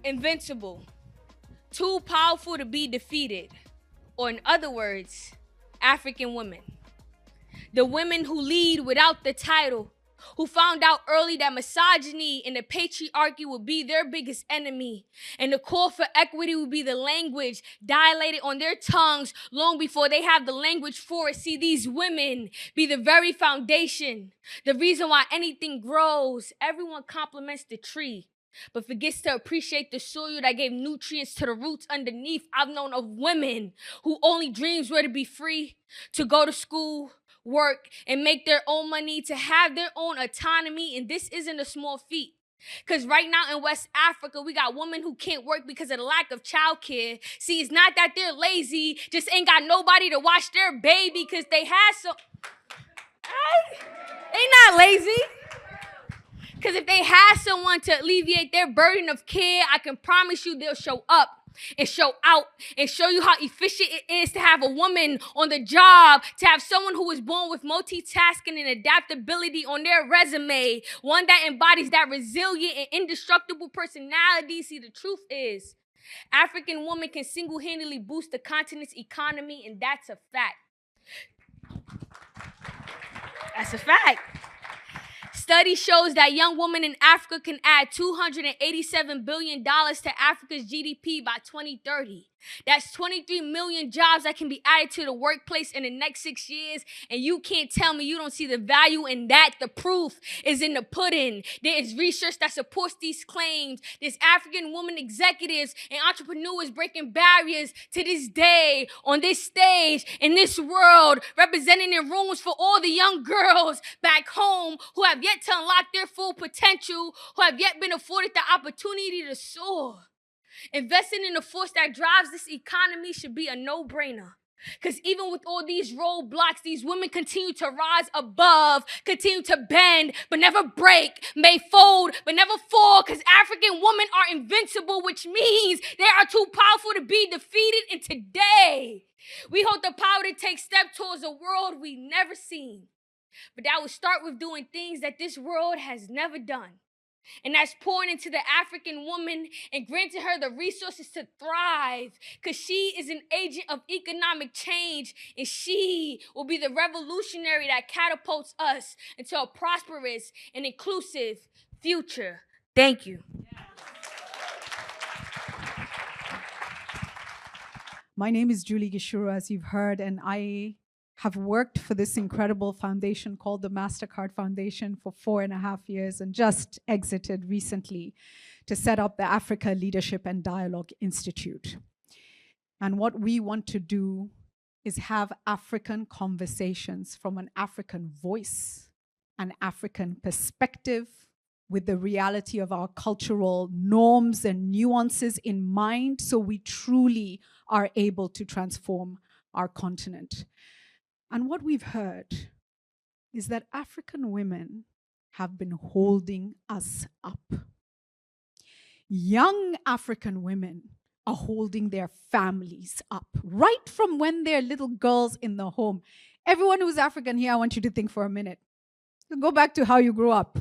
Invincible, too powerful to be defeated, or in other words, African women. The women who lead without the title, who found out early that misogyny and the patriarchy would be their biggest enemy, and the call for equity would be the language dilated on their tongues long before they have the language for it. See, these women be the very foundation, the reason why anything grows. Everyone compliments the tree, but forgets to appreciate the soil that gave nutrients to the roots underneath. I've known of women who only dreams were to be free, to go to school, work, and make their own money, to have their own autonomy. And this isn't a small feat. Because right now in West Africa, we got women who can't work because of the lack of childcare. See, it's not that they're lazy, just ain't got nobody to watch their baby because they had some. They not lazy. Because if they had someone to alleviate their burden of care, I can promise you they'll show up and show out and show you how efficient it is to have a woman on the job, to have someone who was born with multitasking and adaptability on their resume, one that embodies that resilient and indestructible personality. See, the truth is, African women can single-handedly boost the continent's economy, and that's a fact. That's a fact. Study shows that young women in Africa can add $287 billion to Africa's GDP by 2030. That's 23 million jobs that can be added to the workplace in the next 6 years. And you can't tell me you don't see the value in that. The proof is in the pudding. There is research that supports these claims. There's African women executives and entrepreneurs breaking barriers to this day, on this stage, in this world, representing in rooms for all the young girls back home who have yet to unlock their full potential, who have yet been afforded the opportunity to soar. Investing in the force that drives this economy should be a no-brainer. Because even with all these roadblocks, these women continue to rise above, continue to bend, but never break, may fold, but never fall, because African women are invincible, which means they are too powerful to be defeated. And today, we hold the power to take steps towards a world we've never seen. But that will start with doing things that this world has never done. And that's pouring into the African woman and granting her the resources to thrive, because she is an agent of economic change, and she will be the revolutionary that catapults us into a prosperous and inclusive future. Thank you. My name is Julie Gishuru, as you've heard, and I have worked for this incredible foundation called the Mastercard Foundation for 4.5 years, and just exited recently to set up the Africa Leadership and Dialogue Institute. And what we want to do is have African conversations from an African voice, an African perspective, with the reality of our cultural norms and nuances in mind, so we truly are able to transform our continent. And what we've heard is that African women have been holding us up. Young African women are holding their families up, right from when they're little girls in the home. Everyone who's African here, I want you to think for a minute. Go back to how you grew up.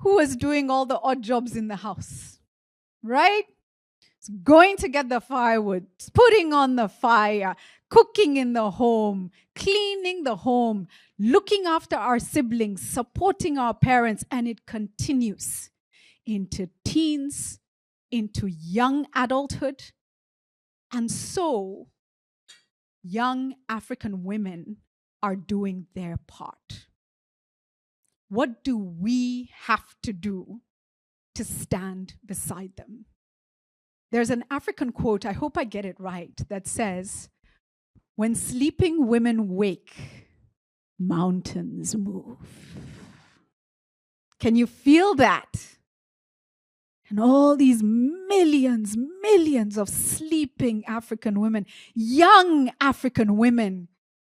Who was doing all the odd jobs in the house, right? Going to get the firewood, putting on the fire, cooking in the home, cleaning the home, looking after our siblings, supporting our parents, and it continues into teens, into young adulthood. And so, young African women are doing their part. What do we have to do to stand beside them? There's an African quote, I hope I get it right, that says, "When sleeping women wake, mountains move." Can you feel that? And all these millions of sleeping African women, young African women,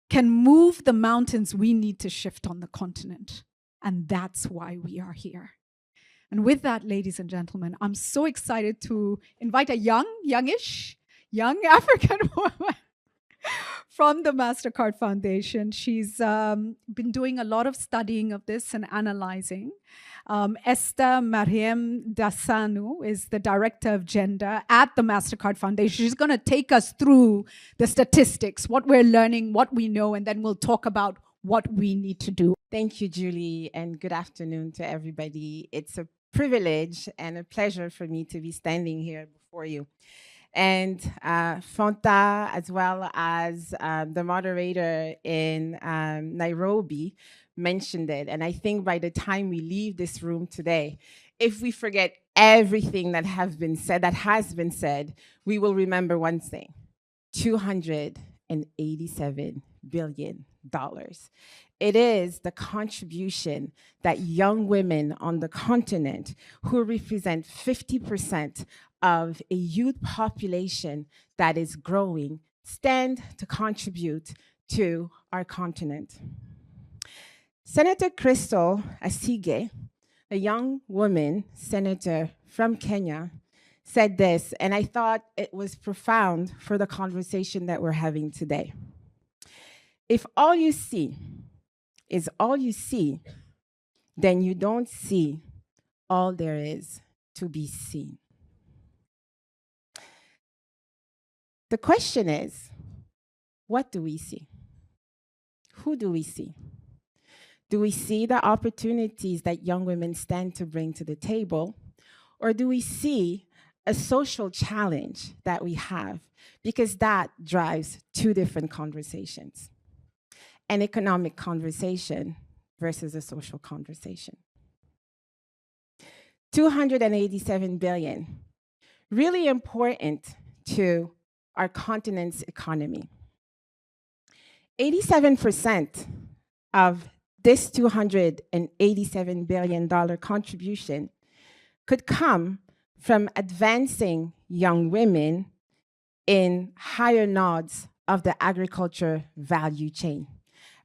can move the mountains we need to shift on the continent. And that's why we are here. And with that, ladies and gentlemen, I'm so excited to invite a young African woman from the Mastercard Foundation. She's been doing a lot of studying of this and analyzing. Esther Mariam Dassanu is the Director of Gender at the Mastercard Foundation. She's going to take us through the statistics, what we're learning, what we know, and then we'll talk about what we need to do. Thank you, Julie, and good afternoon to everybody. It's a privilege and a pleasure for me to be standing here before you. And Fanta, as well as the moderator in Nairobi, mentioned it. And I think by the time we leave this room today, if we forget everything that has been said, we will remember one thing: $287 billion. It is the contribution that young women on the continent, who represent 50% of a youth population that is growing, stand to contribute to our continent. Senator Crystal Asige, a young woman senator from Kenya, said this, and I thought it was profound for the conversation that we're having today. If all you see is all you see, then you don't see all there is to be seen. The question is, what do we see? Who do we see? Do we see the opportunities that young women stand to bring to the table? Or do we see a social challenge that we have? Because that drives two different conversations: an economic conversation versus a social conversation. $287 billion, really important to our continent's economy. 87% of this $287 billion contribution could come from advancing young women in higher nodes of the agriculture value chain.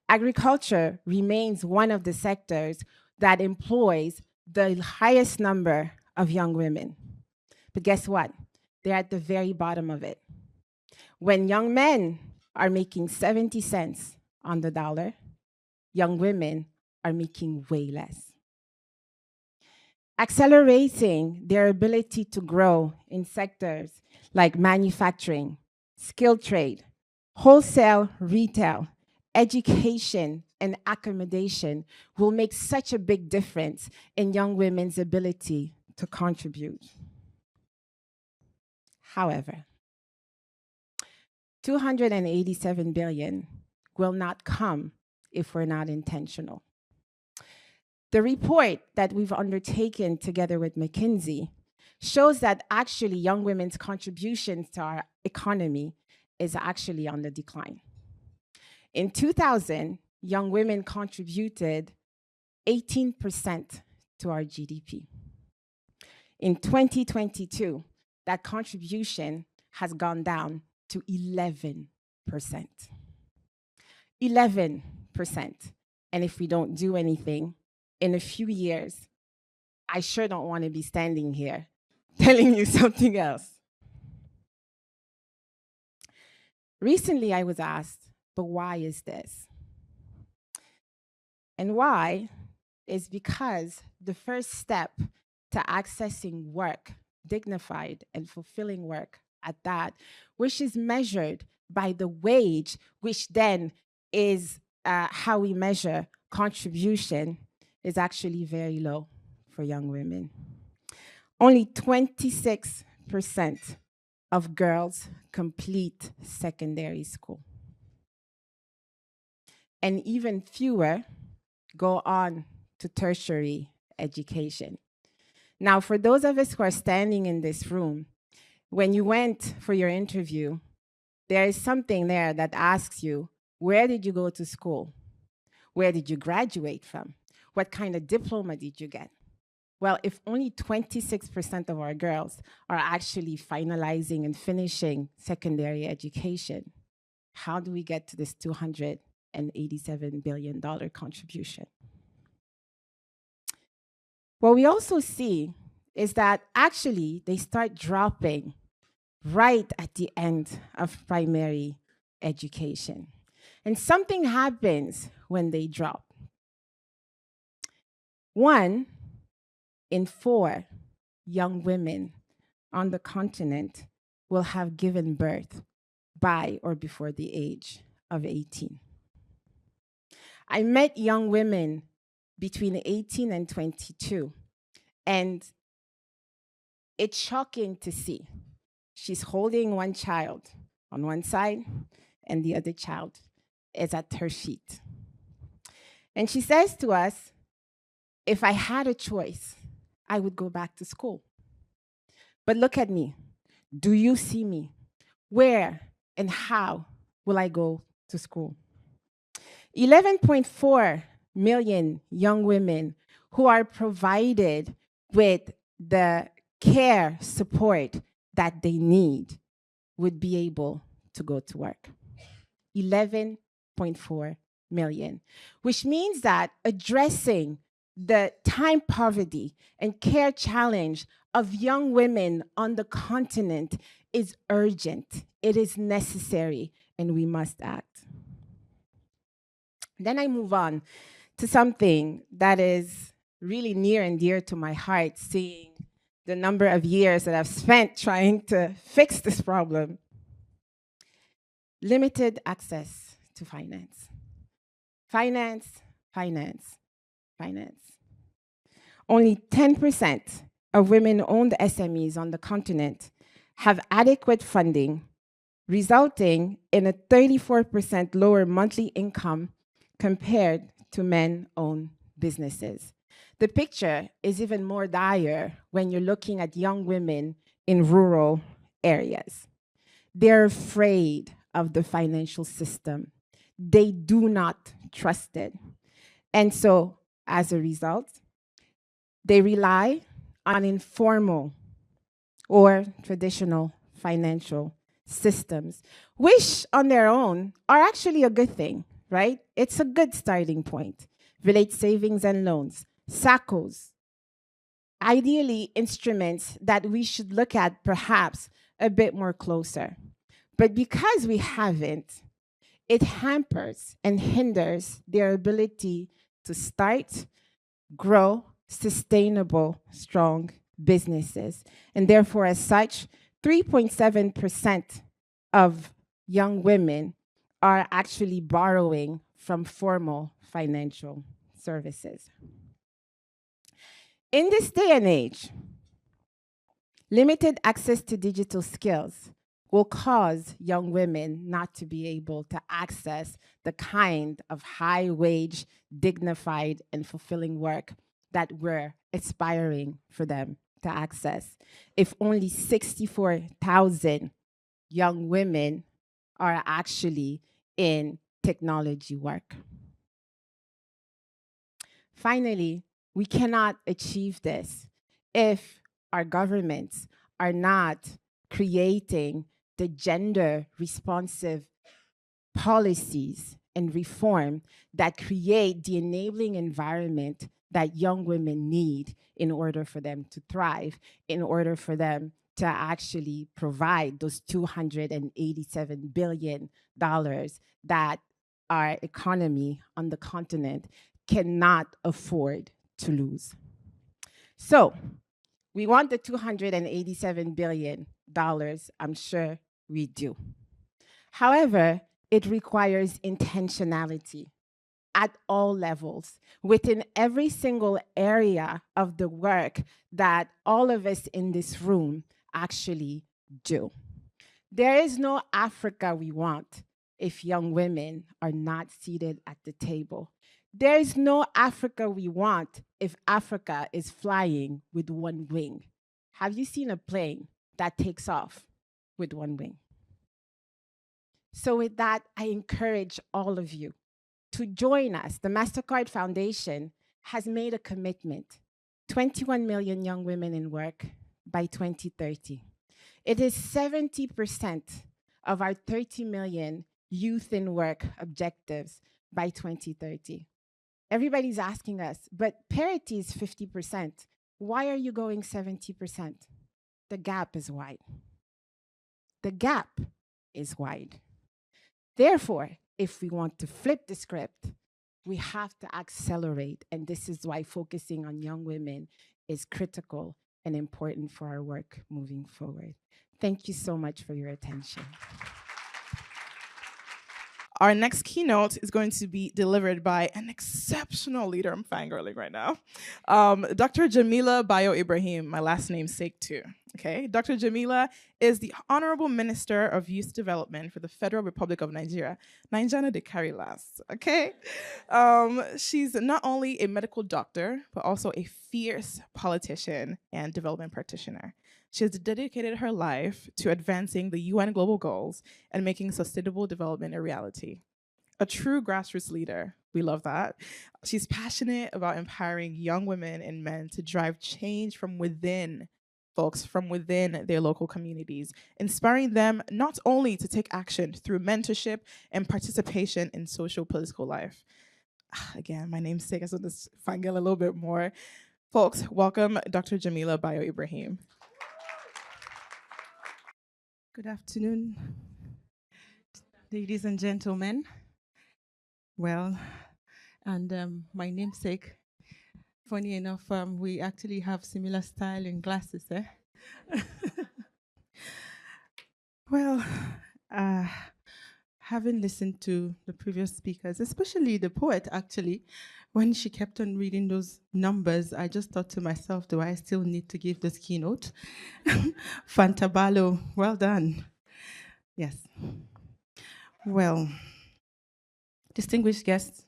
Agriculture remains one of the sectors that employs the highest number of young women. But guess what? They're at the very bottom of it. When young men are making 70 cents on the dollar, young women are making way less. Accelerating their ability to grow in sectors like manufacturing, skilled trade, wholesale retail, education, and accommodation will make such a big difference in young women's ability to contribute. However, $287 billion will not come if we're not intentional. The report that we've undertaken together with McKinsey shows that actually young women's contributions to our economy is actually on the decline. In 2000, young women contributed 18% to our GDP. In 2022, that contribution has gone down to 11%. 11%. And if we don't do anything, in a few years, I sure don't want to be standing here telling you something else. Recently, I was asked, but why is this? And why is because the first step to accessing work, dignified and fulfilling work at that, which is measured by the wage, which then is how we measure contribution, is actually very low for young women. Only 26% of girls complete secondary school. And even fewer go on to tertiary education. Now, for those of us who are standing in this room, when you went for your interview, there is something there that asks you, where did you go to school? Where did you graduate from? What kind of diploma did you get? Well, if only 26% of our girls are actually finalizing and finishing secondary education, how do we get to this $287 billion contribution? What we also see is that actually they start dropping right at the end of primary education. And something happens when they drop. 1 in 4 young women on the continent will have given birth by or before the age of 18. I met young women between 18 and 22, and it's shocking to see. She's holding one child on one side, and the other child is at her feet. And she says to us, if I had a choice, I would go back to school. But look at me. Do you see me? Where and how will I go to school? 11.4 million young women who are provided with the care support that they need would be able to go to work. 11.4 million, which means that addressing the time poverty and care challenge of young women on the continent is urgent, it is necessary, and we must act. Then I move on to something that is really near and dear to my heart, seeing the number of years that I've spent trying to fix this problem. Limited access to finance. Finance, finance, finance. Only 10% of women-owned SMEs on the continent have adequate funding, resulting in a 34% lower monthly income compared to men-owned businesses. The picture is even more dire when you're looking at young women in rural areas. They're afraid of the financial system. They do not trust it. And so, as a result, they rely on informal or traditional financial systems, which on their own are actually a good thing, right? It's a good starting point. Village savings and loans, SACCOs, ideally instruments that we should look at perhaps a bit more closer. But because we haven't, it hampers and hinders their ability to start, grow, sustainable, strong businesses. And therefore, as such, 3.7% of young women are actually borrowing from formal financial services. In this day and age, limited access to digital skills will cause young women not to be able to access the kind of high-wage, dignified, and fulfilling work that we're aspiring for them to access. If only 64,000 young women are actually in technology work. Finally, we cannot achieve this if our governments are not creating the gender-responsive policies and reform that create the enabling environment that young women need in order for them to thrive, in order for them to actually provide those $287 billion that our economy on the continent cannot afford to lose. So, we want the $287 billion, I'm sure we do. However, it requires intentionality at all levels, within every single area of the work that all of us in this room actually do. There is no Africa we want if young women are not seated at the table. There is no Africa we want if Africa is flying with one wing. Have you seen a plane that takes off with one wing? So with that, I encourage all of you to join us. The Mastercard Foundation has made a commitment, 21 million young women in work by 2030. It is 70% of our 30 million youth in work objectives by 2030. Everybody's asking us, but parity is 50%. Why are you going 70%? The gap is wide. The gap is wide. Therefore, if we want to flip the script, we have to accelerate. And this is why focusing on young women is critical and important for our work moving forward. Thank you so much for your attention. Our next keynote is going to be delivered by an exceptional leader. I'm fangirling right now. Dr. Jamila Bayo Ibrahim, my last name's sake too. Okay, Dr. Jamila is the Honorable Minister of Youth Development for the Federal Republic of Nigeria. Ninjana de Karilas, okay? She's not only a medical doctor, but also a fierce politician and development practitioner. She has dedicated her life to advancing the UN global goals and making sustainable development a reality. A true grassroots leader, we love that. She's passionate about empowering young women and men to drive change from within, folks, from within their local communities, inspiring them not only to take action through mentorship and participation in social political life. Again, my namesake, I just want to fangirl a little bit more. Folks, welcome Dr. Jamila Bayo Ibrahim. Good afternoon, ladies and gentlemen. Well, and my namesake, funny enough, we actually have similar style in glasses, eh? Well, having listened to the previous speakers, especially the poet, actually, when she kept on reading those numbers, I just thought to myself, do I still need to give this keynote? Fantabalo, well done. Yes. Well, distinguished guests,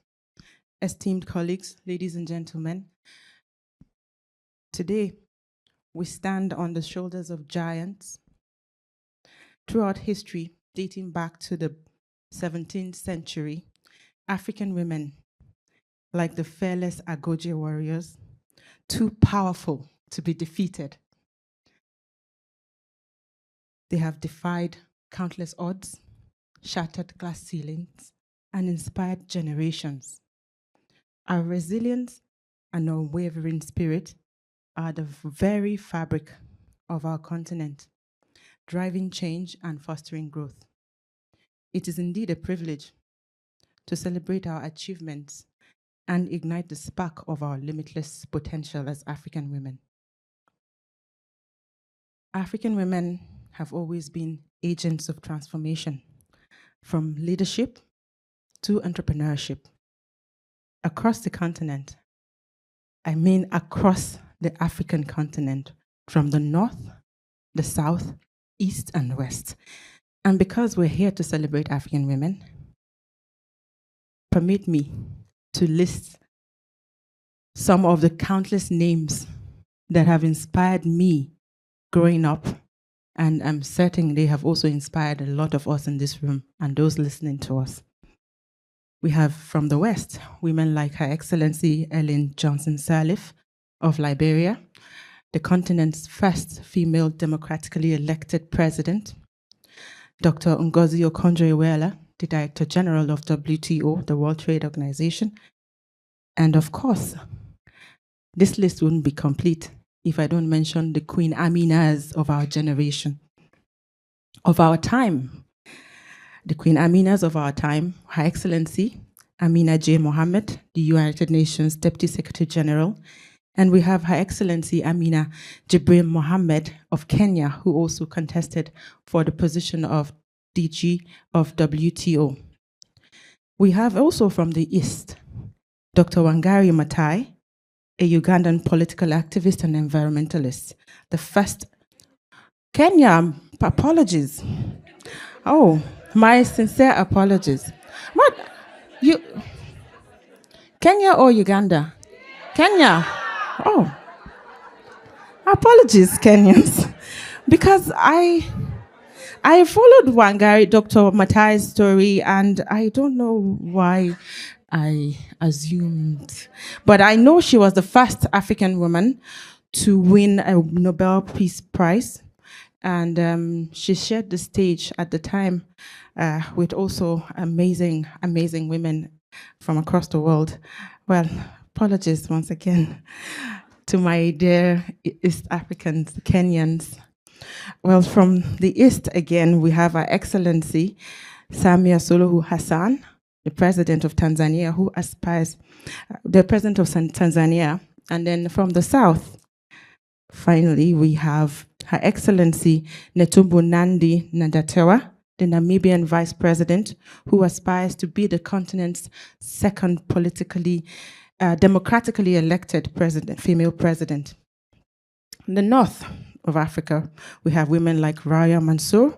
esteemed colleagues, ladies and gentlemen, today we stand on the shoulders of giants. Throughout history, dating back to the 17th century, African women, like the fearless Agoje warriors, too powerful to be defeated. They have defied countless odds, shattered glass ceilings, and inspired generations. Our resilience and unwavering spirit are the very fabric of our continent, driving change and fostering growth. It is indeed a privilege to celebrate our achievements and ignite the spark of our limitless potential as African women. African women have always been agents of transformation, from leadership to entrepreneurship. Across the continent, I mean across the African continent, from the north, the south, east, and west. And because we're here to celebrate African women, permit me to list some of the countless names that have inspired me growing up, and I'm certain they have also inspired a lot of us in this room and those listening to us. We have from the West, women like Her Excellency Ellen Johnson Sirleaf of Liberia, the continent's first female democratically elected president, Dr. Ngozi Okonjo-Iweala, the Director General of WTO, the World Trade Organization. And of course, this list wouldn't be complete if I don't mention the Queen Aminas of our generation, of our time. The Queen Aminas of our time, Her Excellency Amina J. Mohammed, the United Nations Deputy Secretary General, and we have Her Excellency Amina Jibril Mohammed of Kenya, who also contested for the position of DG of WTO. We have also from the East, Dr. Wangari Maathai, a Ugandan political activist and environmentalist. The first, Kenya, apologies. Oh, my sincere apologies. What? You, Kenya or Uganda? Kenya. Oh, apologies, Kenyans. Because I followed Wangari, Dr. Maathai's story, and I don't know why I assumed. But I know she was the first African woman to win a Nobel Peace Prize. And she shared the stage at the time with also amazing, amazing women from across the world. Well, apologies once again to my dear East Africans, Kenyans. Well, from the East again, we have Her Excellency, Samia Suluhu Hassan, the president of Tanzania, who aspires, the president of Tanzania. And then from the south, finally, we have Her Excellency Netumbo Nandi Ndatewa, the Namibian vice president, who aspires to be the continent's second politically, democratically elected president, female president. In the north of Africa, we have women like Raya Mansour,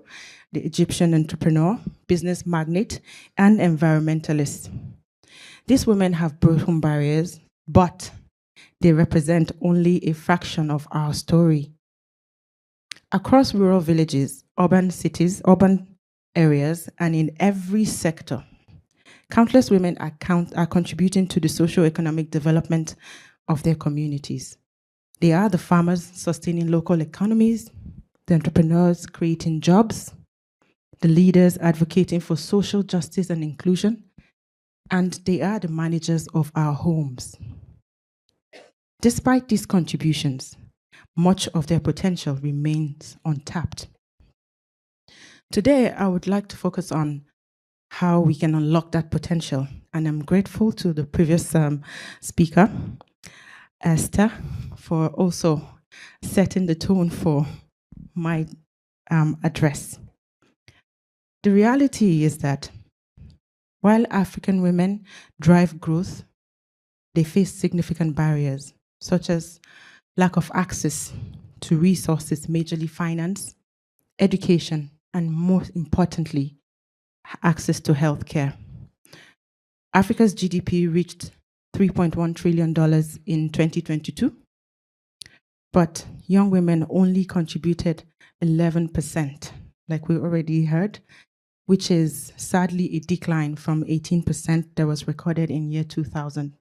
the Egyptian entrepreneur, business magnate, and environmentalist. These women have broken barriers, but they represent only a fraction of our story. Across rural villages, urban cities, urban areas, and in every sector, countless women are contributing to the socio-economic development of their communities. They are the farmers sustaining local economies, the entrepreneurs creating jobs, the leaders advocating for social justice and inclusion, and they are the managers of our homes. Despite these contributions, much of their potential remains untapped. Today, I would like to focus on how we can unlock that potential, and I'm grateful to the previous speaker, Esther, for also setting the tone for my address. The reality is that while African women drive growth, they face significant barriers, such as lack of access to resources, majorly finance, education, and most importantly, access to healthcare. Africa's GDP reached $3.1 trillion in 2022, but young women only contributed 11%, like we already heard, which is sadly a decline from 18% that was recorded in year 2000.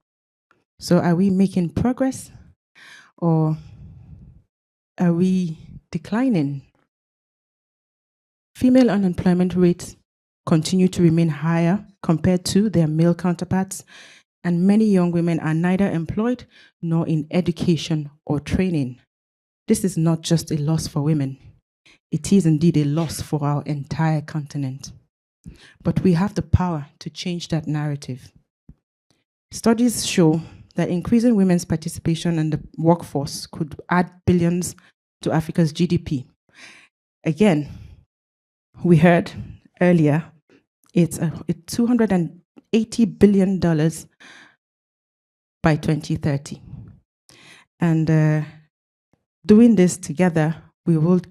So are we making progress or are we declining? Female unemployment rates continue to remain higher compared to their male counterparts, and many young women are neither employed nor in education or training. This is not just a loss for women. It is indeed a loss for our entire continent. But we have the power to change that narrative. Studies show that increasing women's participation in the workforce could add billions to Africa's GDP. Again, we heard earlier, it's $280 billion by 2030. And doing this together, we will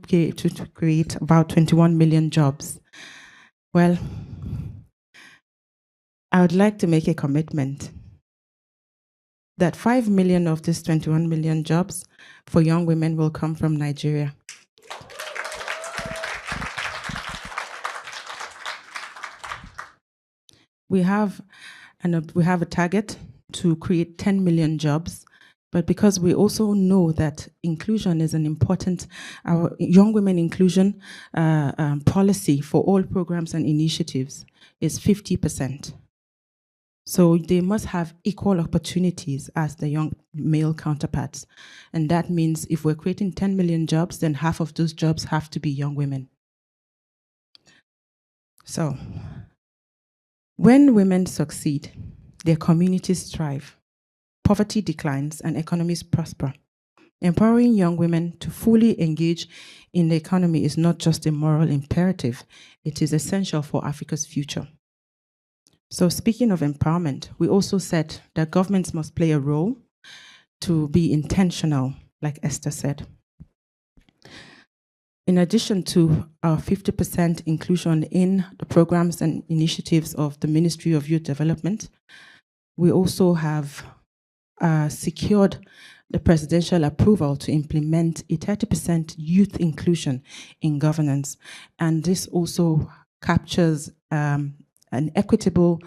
create about 21 million jobs. Well, I would like to make a commitment that 5 million of these 21 million jobs for young women will come from Nigeria. We have a target to create 10 million jobs, but because we also know that inclusion is an important, our young women inclusion policy for all programs and initiatives is 50%. So they must have equal opportunities as the young male counterparts. And that means if we're creating 10 million jobs, then half of those jobs have to be young women. So when women succeed, their communities thrive, poverty declines, and economies prosper. Empowering young women to fully engage in the economy is not just a moral imperative, it is essential for Africa's future. So speaking of empowerment, we also said that governments must play a role to be intentional, like Esther said. In addition to our 50% inclusion in the programs and initiatives of the Ministry of Youth Development, we also have secured the presidential approval to implement a 30% youth inclusion in governance. And this also captures an equitable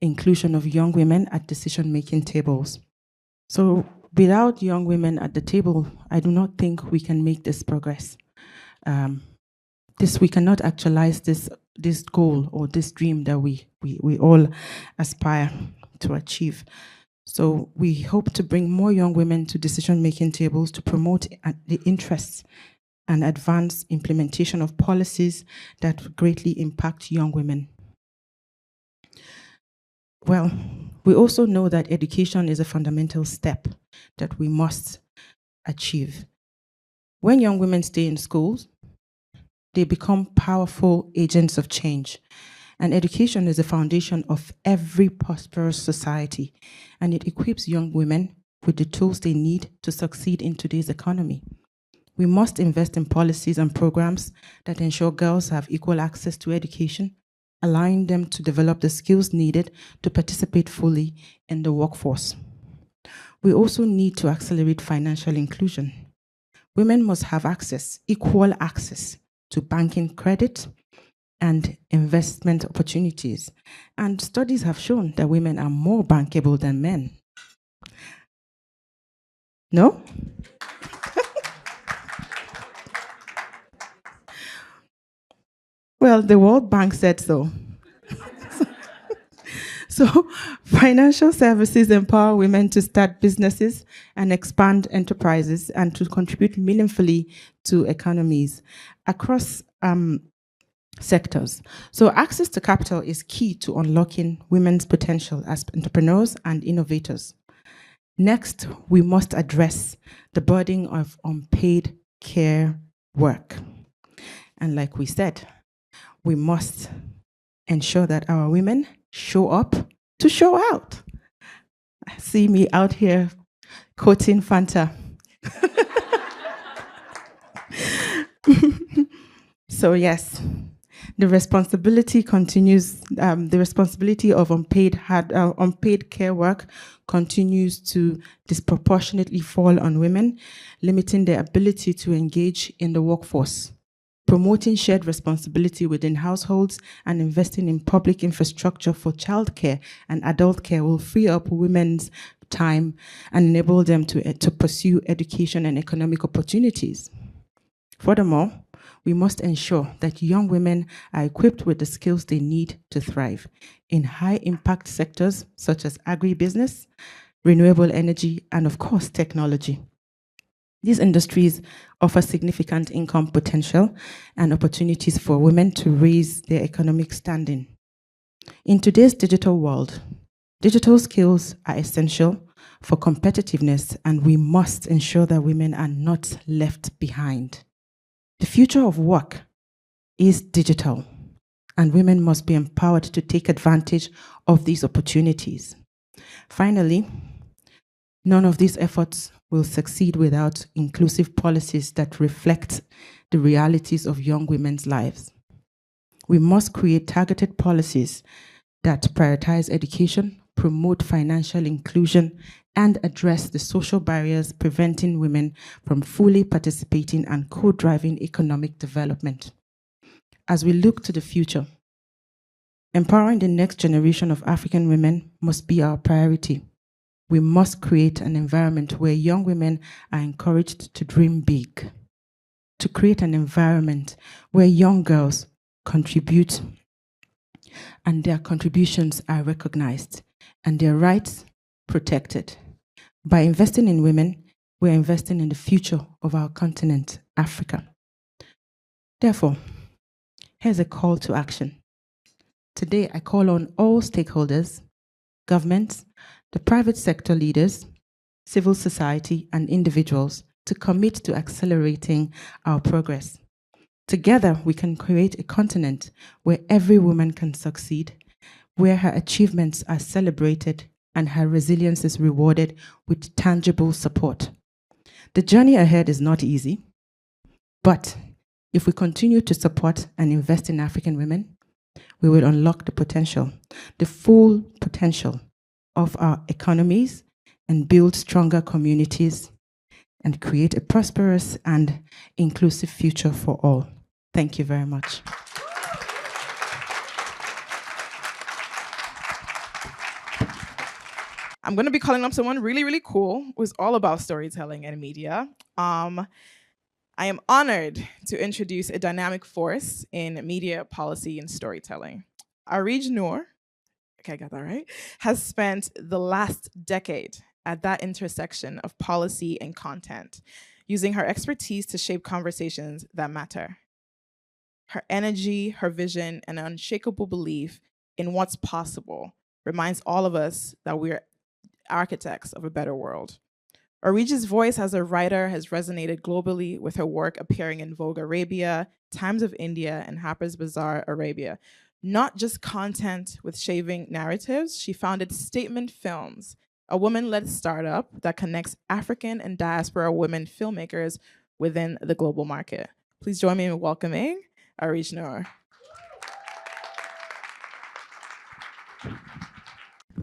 inclusion of young women at decision-making tables. So without young women at the table, I do not think we can make this progress. We cannot actualize this goal or this dream that we all aspire to achieve. So we hope to bring more young women to decision-making tables to promote the interests and advance implementation of policies that greatly impact young women. Well, we also know that education is a fundamental step that we must achieve. When young women stay in schools, they become powerful agents of change. And education is the foundation of every prosperous society, and it equips young women with the tools they need to succeed in today's economy. We must invest in policies and programs that ensure girls have equal access to education, allowing them to develop the skills needed to participate fully in the workforce. We also need to accelerate financial inclusion. Women must have access, equal access, to banking credit and investment opportunities. And studies have shown that women are more bankable than men. No? Well, the World Bank said so. So, financial services empower women to start businesses and expand enterprises and to contribute meaningfully to economies across sectors. So, access to capital is key to unlocking women's potential as entrepreneurs and innovators. Next, we must address the burden of unpaid care work. And like we said, we must ensure that our women show up to show out. See me out here quoting Fanta. So yes, the responsibility continues. The responsibility of unpaid care work continues to disproportionately fall on women, limiting their ability to engage in the workforce. Promoting shared responsibility within households and investing in public infrastructure for childcare and adult care will free up women's time and enable them to pursue education and economic opportunities. Furthermore, we must ensure that young women are equipped with the skills they need to thrive in high-impact sectors such as agribusiness, renewable energy, and of course, technology. These industries offer significant income potential and opportunities for women to raise their economic standing. In today's digital world, digital skills are essential for competitiveness, and we must ensure that women are not left behind. The future of work is digital, and women must be empowered to take advantage of these opportunities. Finally, none of these efforts will succeed without inclusive policies that reflect the realities of young women's lives. We must create targeted policies that prioritize education, promote financial inclusion, and address the social barriers preventing women from fully participating and co-driving economic development. As we look to the future, empowering the next generation of African women must be our priority. We must create an environment where young women are encouraged to dream big, to create an environment where young girls contribute and their contributions are recognized and their rights protected. By investing in women, we're investing in the future of our continent, Africa. Therefore, here's a call to action. Today, I call on all stakeholders, governments, the private sector leaders, civil society, and individuals to commit to accelerating our progress. Together, we can create a continent where every woman can succeed, where her achievements are celebrated and her resilience is rewarded with tangible support. The journey ahead is not easy, but if we continue to support and invest in African women, we will unlock the potential, the full potential of our economies and build stronger communities and create a prosperous and inclusive future for all. Thank you very much. I'm going to be calling up someone really, really cool who's all about storytelling and media. I am honored to introduce a dynamic force in media policy and storytelling. Arij Noor, okay, I got that right, has spent the last decade at that intersection of policy and content, using her expertise to shape conversations that matter. Her energy, her vision, and an unshakable belief in what's possible reminds all of us that we're architects of a better world. Origi's voice as a writer has resonated globally, with her work appearing in Vogue Arabia, Times of India, and Harper's Bazaar Arabia. Not just content with shaving narratives, she founded Statement Films, a woman-led startup that connects African and diaspora women filmmakers within the global market. Please join me in welcoming Arij Noor.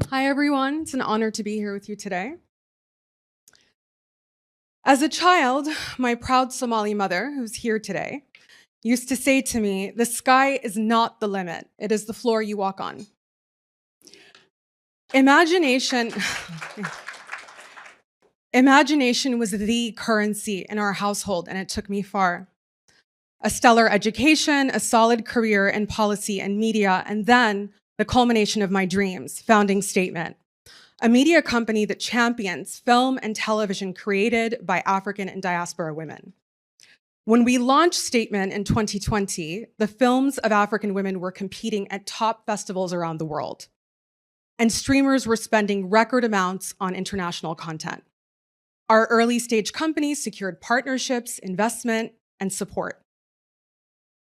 Hi, everyone. It's an honor to be here with you today. As a child, my proud Somali mother, who's here today, used to say to me, "The sky is not the limit. It is the floor you walk on." Imagination was the currency in our household, and it took me far. A stellar education, a solid career in policy and media, and then the culmination of my dreams, founding Statement, a media company that champions film and television created by African and diaspora women. When we launched Statement in 2020, the films of African women were competing at top festivals around the world, and streamers were spending record amounts on international content. Our early stage companies secured partnerships, investment, and support.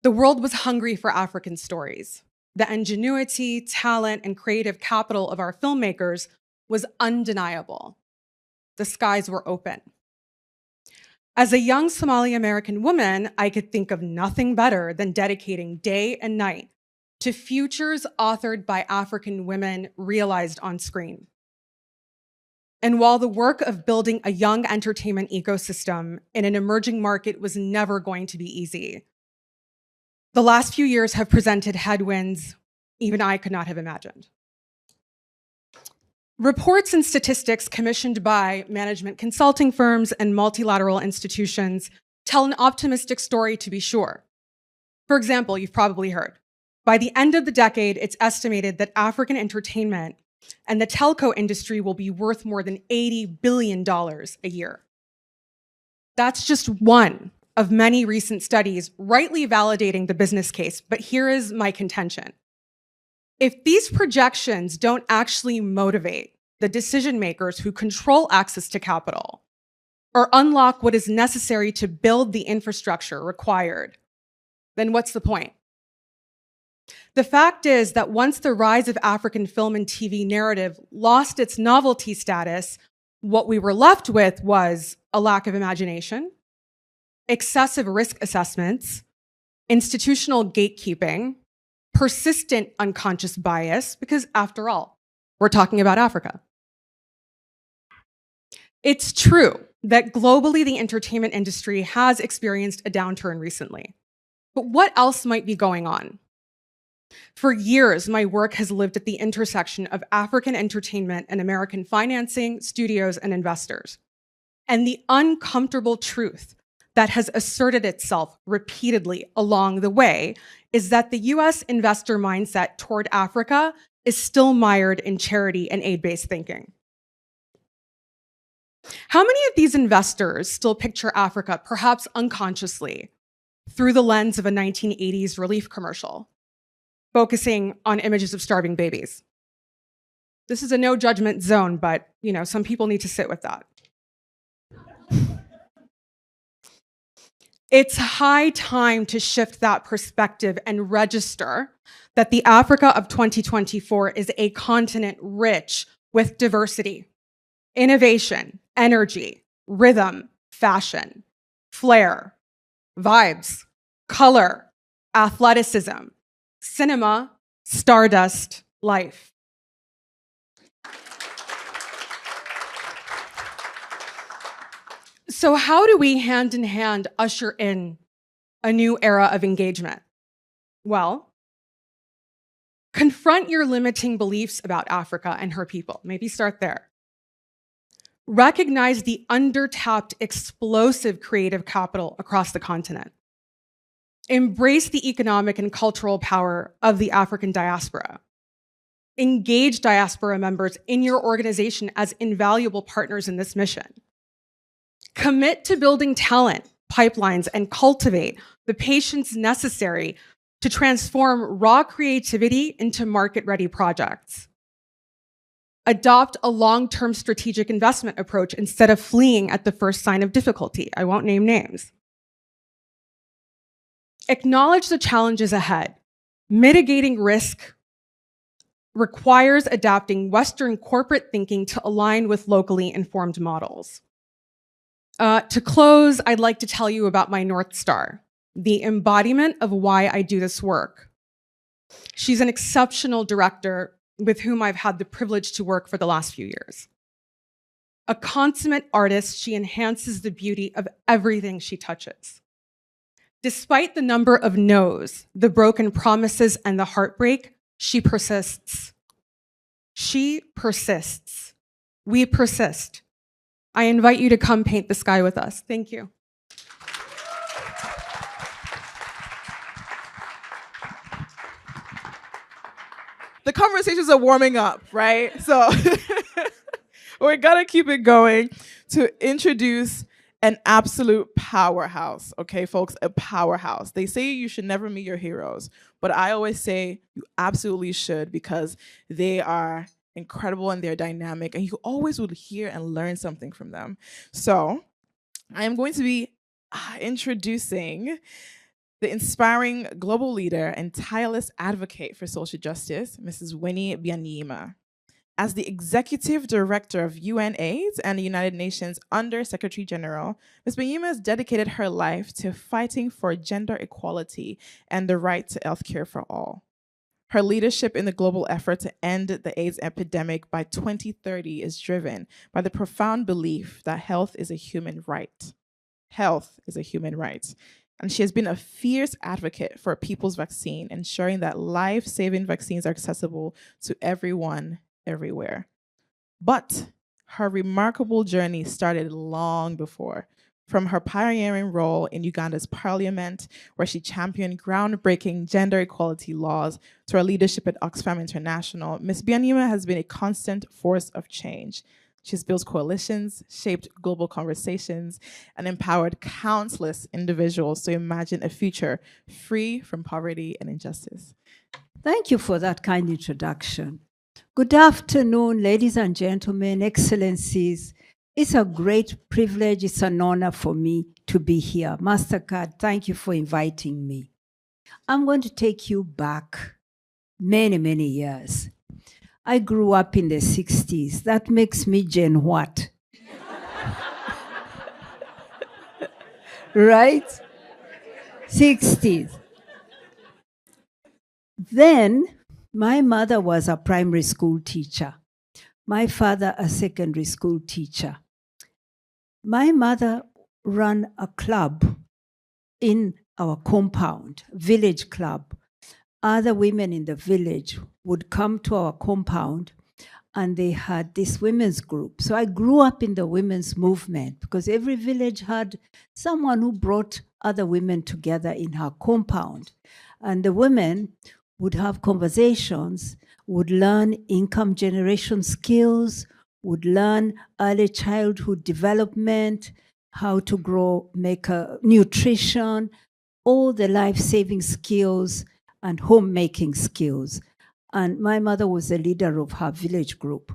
The world was hungry for African stories. The ingenuity, talent, and creative capital of our filmmakers was undeniable. The skies were open. As a young Somali American woman, I could think of nothing better than dedicating day and night to futures authored by African women realized on screen. And while the work of building a young entertainment ecosystem in an emerging market was never going to be easy, the last few years have presented headwinds even I could not have imagined. Reports and statistics commissioned by management consulting firms and multilateral institutions tell an optimistic story, to be sure. For example, you've probably heard, by the end of the decade, it's estimated that African entertainment and the telco industry will be worth more than $80 billion a year. That's just one of many recent studies rightly validating the business case, but here is my contention. If these projections don't actually motivate the decision makers who control access to capital or unlock what is necessary to build the infrastructure required, then what's the point? The fact is that once the rise of African film and TV narrative lost its novelty status, what we were left with was a lack of imagination, excessive risk assessments, institutional gatekeeping, persistent unconscious bias, because after all, we're talking about Africa. It's true that globally the entertainment industry has experienced a downturn recently. But what else might be going on? For years, my work has lived at the intersection of African entertainment and American financing, studios, and investors. And the uncomfortable truth that has asserted itself repeatedly along the way is that the US investor mindset toward Africa is still mired in charity and aid-based thinking. How many of these investors still picture Africa, perhaps unconsciously, through the lens of a 1980s relief commercial, focusing on images of starving babies? This is a no judgment zone, but some people need to sit with that. It's high time to shift that perspective and register that the Africa of 2024 is a continent rich with diversity, innovation, energy, rhythm, fashion, flair, vibes, color, athleticism, cinema, stardust, life. So how do we hand in hand usher in a new era of engagement? Well, confront your limiting beliefs about Africa and her people. Maybe start there. Recognize the undertapped, explosive creative capital across the continent. Embrace the economic and cultural power of the African diaspora. Engage diaspora members in your organization as invaluable partners in this mission. Commit to building talent, pipelines, and cultivate the patience necessary to transform raw creativity into market-ready projects. Adopt a long-term strategic investment approach instead of fleeing at the first sign of difficulty. I won't name names. Acknowledge the challenges ahead. Mitigating risk requires adapting Western corporate thinking to align with locally informed models. To close, I'd like to tell you about my North Star, the embodiment of why I do this work. She's an exceptional director with whom I've had the privilege to work for the last few years. A consummate artist, she enhances the beauty of everything she touches. Despite the number of no's, the broken promises, and the heartbreak, she persists. She persists. We persist. I invite you to come paint the sky with us. Thank you. The conversations are warming up, right? So we're gonna keep it going to introduce an absolute powerhouse, okay, folks, a powerhouse. They say you should never meet your heroes, but I always say you absolutely should because they are incredible and they're dynamic and you always would hear and learn something from them. So I am going to be introducing the inspiring global leader and tireless advocate for social justice, Mrs. Winnie Byanyima. As the executive director of UNAIDS and the United Nations Under Secretary General, Ms. Byanyima has dedicated her life to fighting for gender equality and the right to health care for all. Her leadership in the global effort to end the AIDS epidemic by 2030 is driven by the profound belief that health is a human right. Health is a human right. And she has been a fierce advocate for a people's vaccine, ensuring that life-saving vaccines are accessible to everyone, everywhere. But her remarkable journey started long before, from her pioneering role in Uganda's parliament, where she championed groundbreaking gender equality laws, to her leadership at Oxfam International. Ms. Byanyima has been a constant force of change. She's built coalitions, shaped global conversations, and empowered countless individuals to imagine a future free from poverty and injustice. Thank you for that kind introduction. Good afternoon, ladies and gentlemen, excellencies. It's a great privilege, it's an honor for me to be here. Mastercard, thank you for inviting me. I'm going to take you back many, many years. I grew up in the 60s. That makes me Gen what? Right? 60s. Then, my mother was a primary school teacher. My father, a secondary school teacher. My mother ran a club in our compound, village club. Other women in the village would come to our compound and they had this women's group. So I grew up in the women's movement because every village had someone who brought other women together in her compound. And the women would have conversations, would learn income generation skills, would learn early childhood development, how to grow, make a nutrition, all the life-saving skills and homemaking skills. And my mother was the leader of her village group.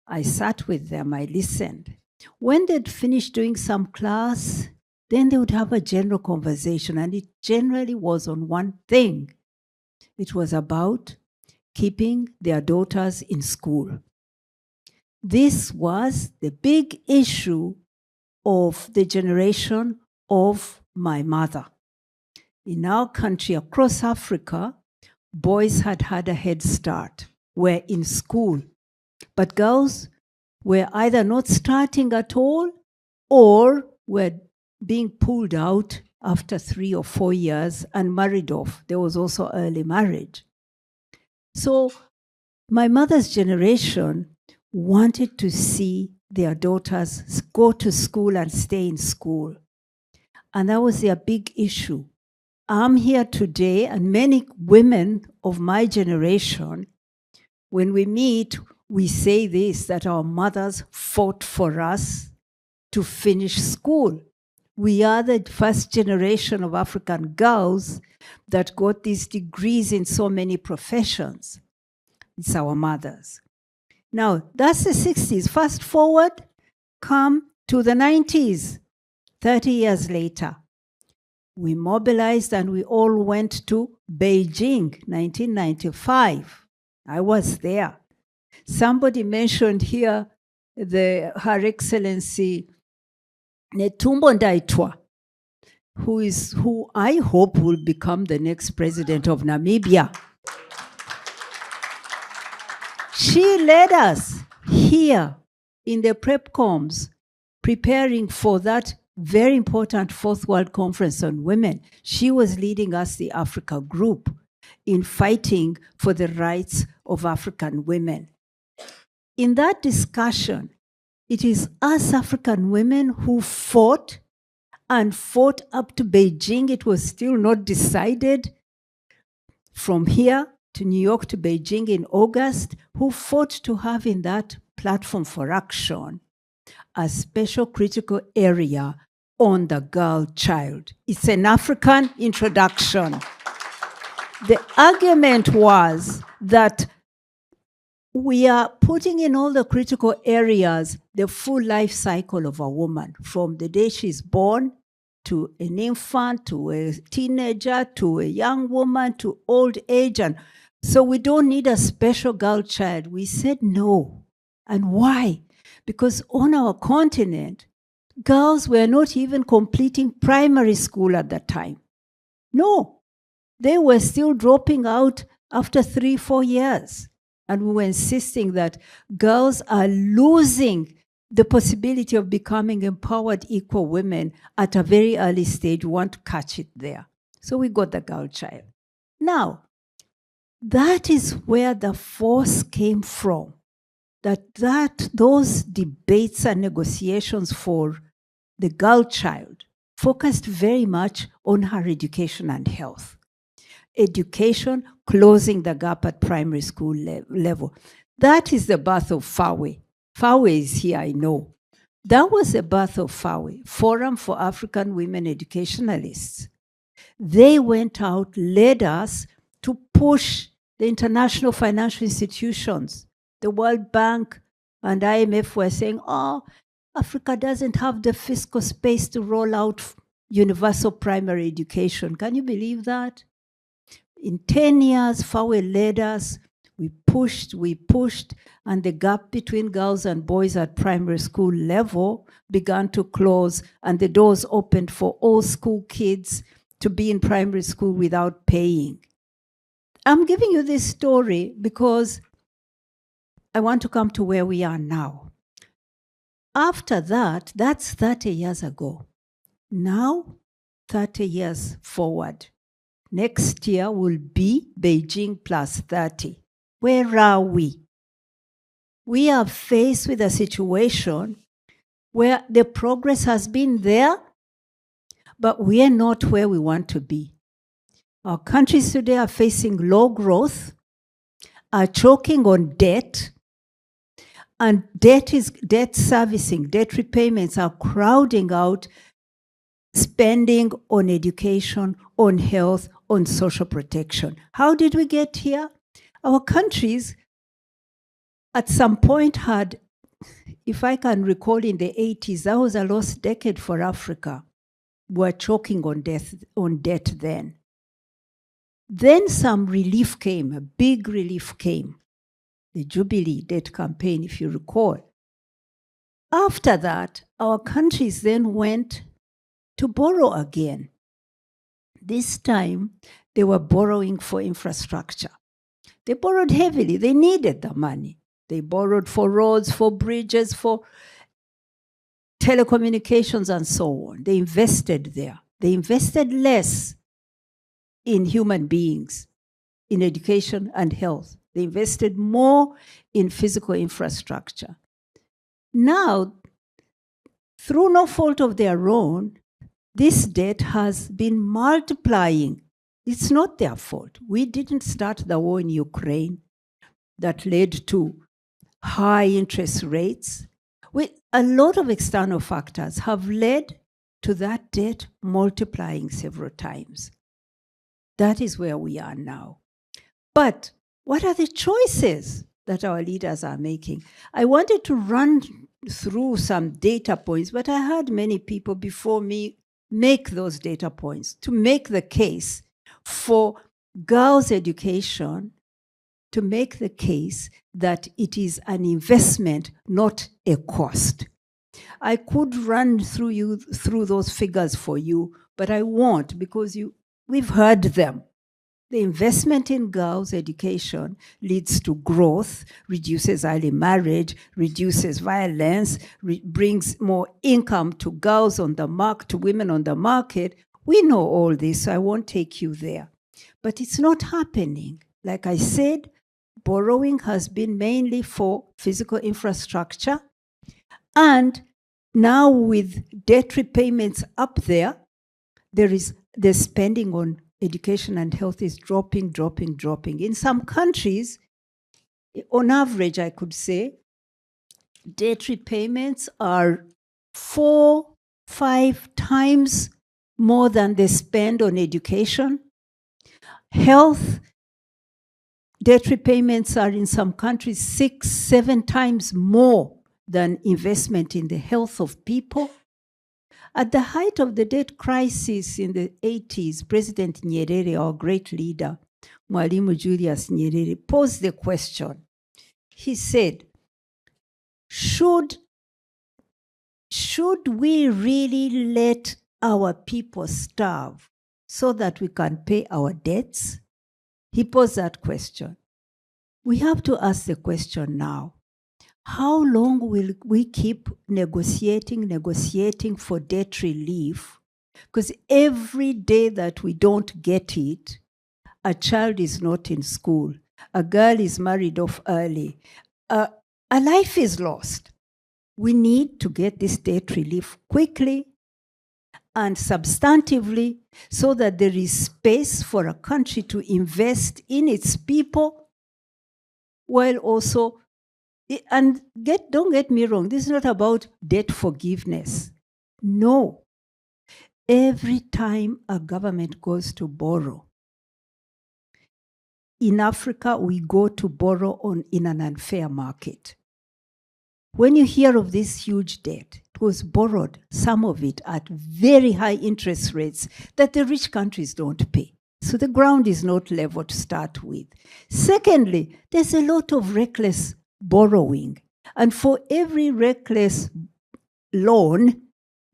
I sat with them, I listened. When they'd finished doing some class, then they would have a general conversation, and it generally was on one thing. It was about keeping their daughters in school. This was the big issue of the generation of my mother. In our country, across Africa, boys had had a head start, were in school, but girls were either not starting at all or were being pulled out after 3 or 4 years and married off. There was also early marriage. So my mother's generation wanted to see their daughters go to school and stay in school. And that was their big issue. I'm here today, and many women of my generation, when we meet, we say this, that our mothers fought for us to finish school. We are the first generation of African girls that got these degrees in so many professions. It's our mothers. Now, that's the 60s. Fast forward, come to the 90s, 30 years later. We mobilized and we all went to Beijing, 1995. I was there. Somebody mentioned here Her Excellency Netumbo Ndaitwa, who I hope will become the next president of Namibia. She led us here in the PrepComs, preparing for that very important Fourth World Conference on Women. She was leading us, the Africa group, in fighting for the rights of African women. In that discussion, it is us African women who fought and fought up to Beijing. It was still not decided. From here to New York to Beijing in August, who fought to have in that platform for action a special critical area on the girl child. It's an African introduction. The argument was that we are putting in all the critical areas the full life cycle of a woman, from the day she's born to an infant, to a teenager, to a young woman, to old age. And so we don't need a special girl child. We said no. And why? Because on our continent, girls were not even completing primary school at that time. No, they were still dropping out after 3-4 years. And we were insisting that girls are losing the possibility of becoming empowered, equal women at a very early stage. We want to catch it there. So we got the girl child. Now, that is where the force came from. Those debates and negotiations for the girl child focused very much on her education and health. Education, closing the gap at primary school level. That is the birth of FAWE. FAWE is here, I know. That was the birth of FAWE, Forum for African Women Educationalists. They went out, led us to push the international financial institutions. The World Bank and IMF were saying, oh, Africa doesn't have the fiscal space to roll out universal primary education. Can you believe that? In 10 years, FAWE led us. We pushed, and the gap between girls and boys at primary school level began to close, and the doors opened for all school kids to be in primary school without paying. I'm giving you this story because I want to come to where we are now. After that, that's 30 years ago. Now, 30 years forward. Next year will be Beijing plus 30. Where are we? We are faced with a situation where the progress has been there, but we are not where we want to be. Our countries today are facing low growth, are choking on debt, and debt servicing, debt repayments are crowding out spending on education, on health, on social protection. How did we get here? Our countries at some point had, if I can recall in the 80s, that was a lost decade for Africa. We were choking on debt then. Then some relief came, a big relief came. The Jubilee debt campaign, if you recall. After that, our countries then went to borrow again. This time, they were borrowing for infrastructure. They borrowed heavily. They needed the money. They borrowed for roads, for bridges, for telecommunications, and so on. They invested there. They invested less in human beings, in education and health. They invested more in physical infrastructure. Now, through no fault of their own, this debt has been multiplying. It's not their fault. We didn't start the war in Ukraine that led to high interest rates. A lot of external factors have led to that debt multiplying several times. That is where we are now. But what are the choices that our leaders are making. I wanted to run through some data points, but I heard many people before me make those data points to make the case for girls' education, to make the case that it is an investment, not a cost. I could run through those figures for you, but I won't, because we've heard them. The investment in girls' education leads to growth, reduces early marriage, reduces violence, brings more income to girls on the market, to women on the market. We know all this, so I won't take you there. But it's not happening. Like I said, borrowing has been mainly for physical infrastructure. And now with debt repayments up there, the spending on education and health is dropping. In some countries, on average, I could say, debt repayments are 4-5 times more than they spend on education. Health debt repayments are in some countries 6-7 times more than investment in the health of people. At the height of the debt crisis in the 80s, President Nyerere, our great leader, Mwalimu Julius Nyerere, posed the question. He said, should we really let our people starve so that we can pay our debts? He posed that question. We have to ask the question now. How long will we keep negotiating for debt relief? Because every day that we don't get it, a child is not in school, a girl is married off early, a life is lost. We need to get this debt relief quickly and substantively so that there is space for a country to invest in its people, while also, and don't get me wrong, this is not about debt forgiveness. No. Every time a government goes to borrow, in Africa, we go to borrow in an unfair market. When you hear of this huge debt, it was borrowed, some of it at very high interest rates that the rich countries don't pay. So the ground is not level to start with. Secondly, there's a lot of reckless borrowing. And for every reckless loan,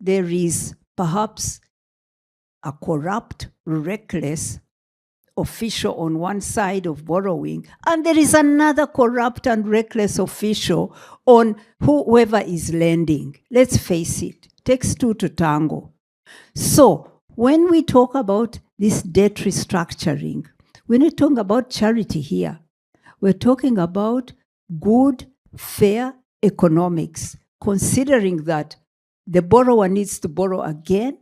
there is perhaps a corrupt, reckless official on one side of borrowing, and there is another corrupt and reckless official on whoever is lending. Let's face it, takes two to tango. So when we talk about this debt restructuring, we're not talking about charity here. We're talking about good, fair economics, considering that the borrower needs to borrow again.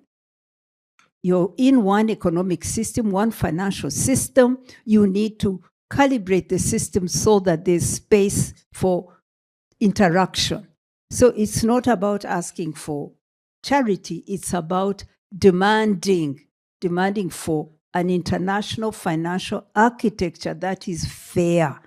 You're in one economic system, one financial system. You need to calibrate the system so that there's space for interaction. So it's not about asking for charity. It's about demanding for an international financial architecture that is fair.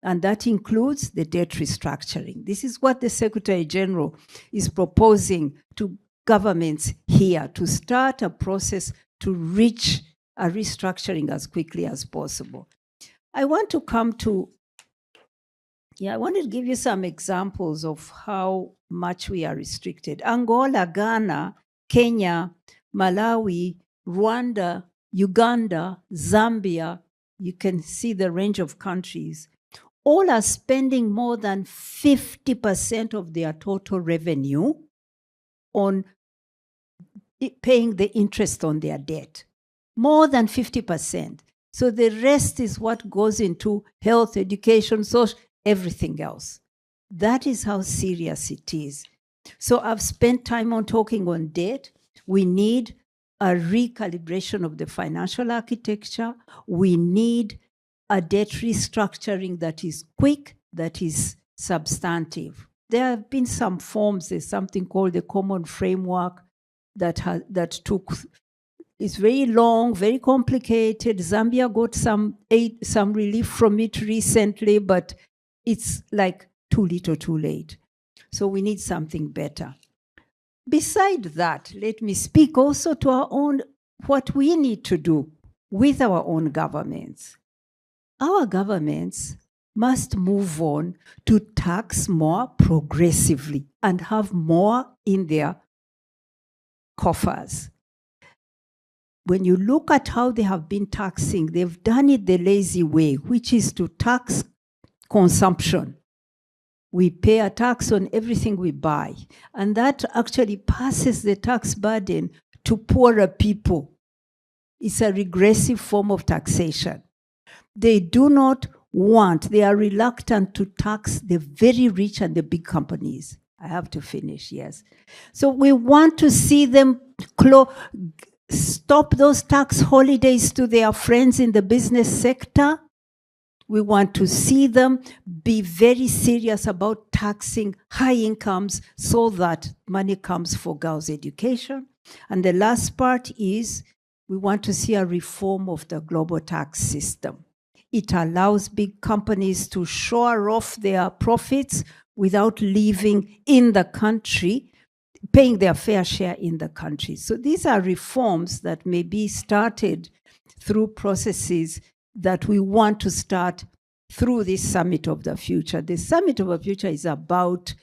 And that includes the debt restructuring. This is what the Secretary General is proposing to governments here, to start a process to reach a restructuring as quickly as possible. I want to give you some examples of how much we are restricted. Angola, Ghana, Kenya, Malawi, Rwanda, Uganda, Zambia, you can see the range of countries, all are spending more than 50% of their total revenue on paying the interest on their debt. More than 50%. So the rest is what goes into health, education, social, everything else. That is how serious it is. So I've spent time on talking on debt. We need a recalibration of the financial architecture. We need a debt restructuring that is quick, that is substantive. There have been some forms. There's something called the Common Framework that took, it's very long, very complicated. Zambia got some relief from it recently, but it's like too little too late. So we need something better. Beside that, let me speak also to our own, what we need to do with our own governments. Our governments must move on to tax more progressively and have more in their coffers. When you look at how they have been taxing, they've done it the lazy way, which is to tax consumption. We pay a tax on everything we buy, and that actually passes the tax burden to poorer people. It's a regressive form of taxation. They do not want, they are reluctant to tax the very rich and the big companies. I have to finish, yes. So we want to see them stop those tax holidays to their friends in the business sector. We want to see them be very serious about taxing high incomes so that money comes for girls' education. And the last part is we want to see a reform of the global tax system. It allows big companies to shore off their profits without leaving in the country, paying their fair share in the country. So these are reforms that may be started through processes that we want to start through this Summit of the Future. The Summit of the Future is about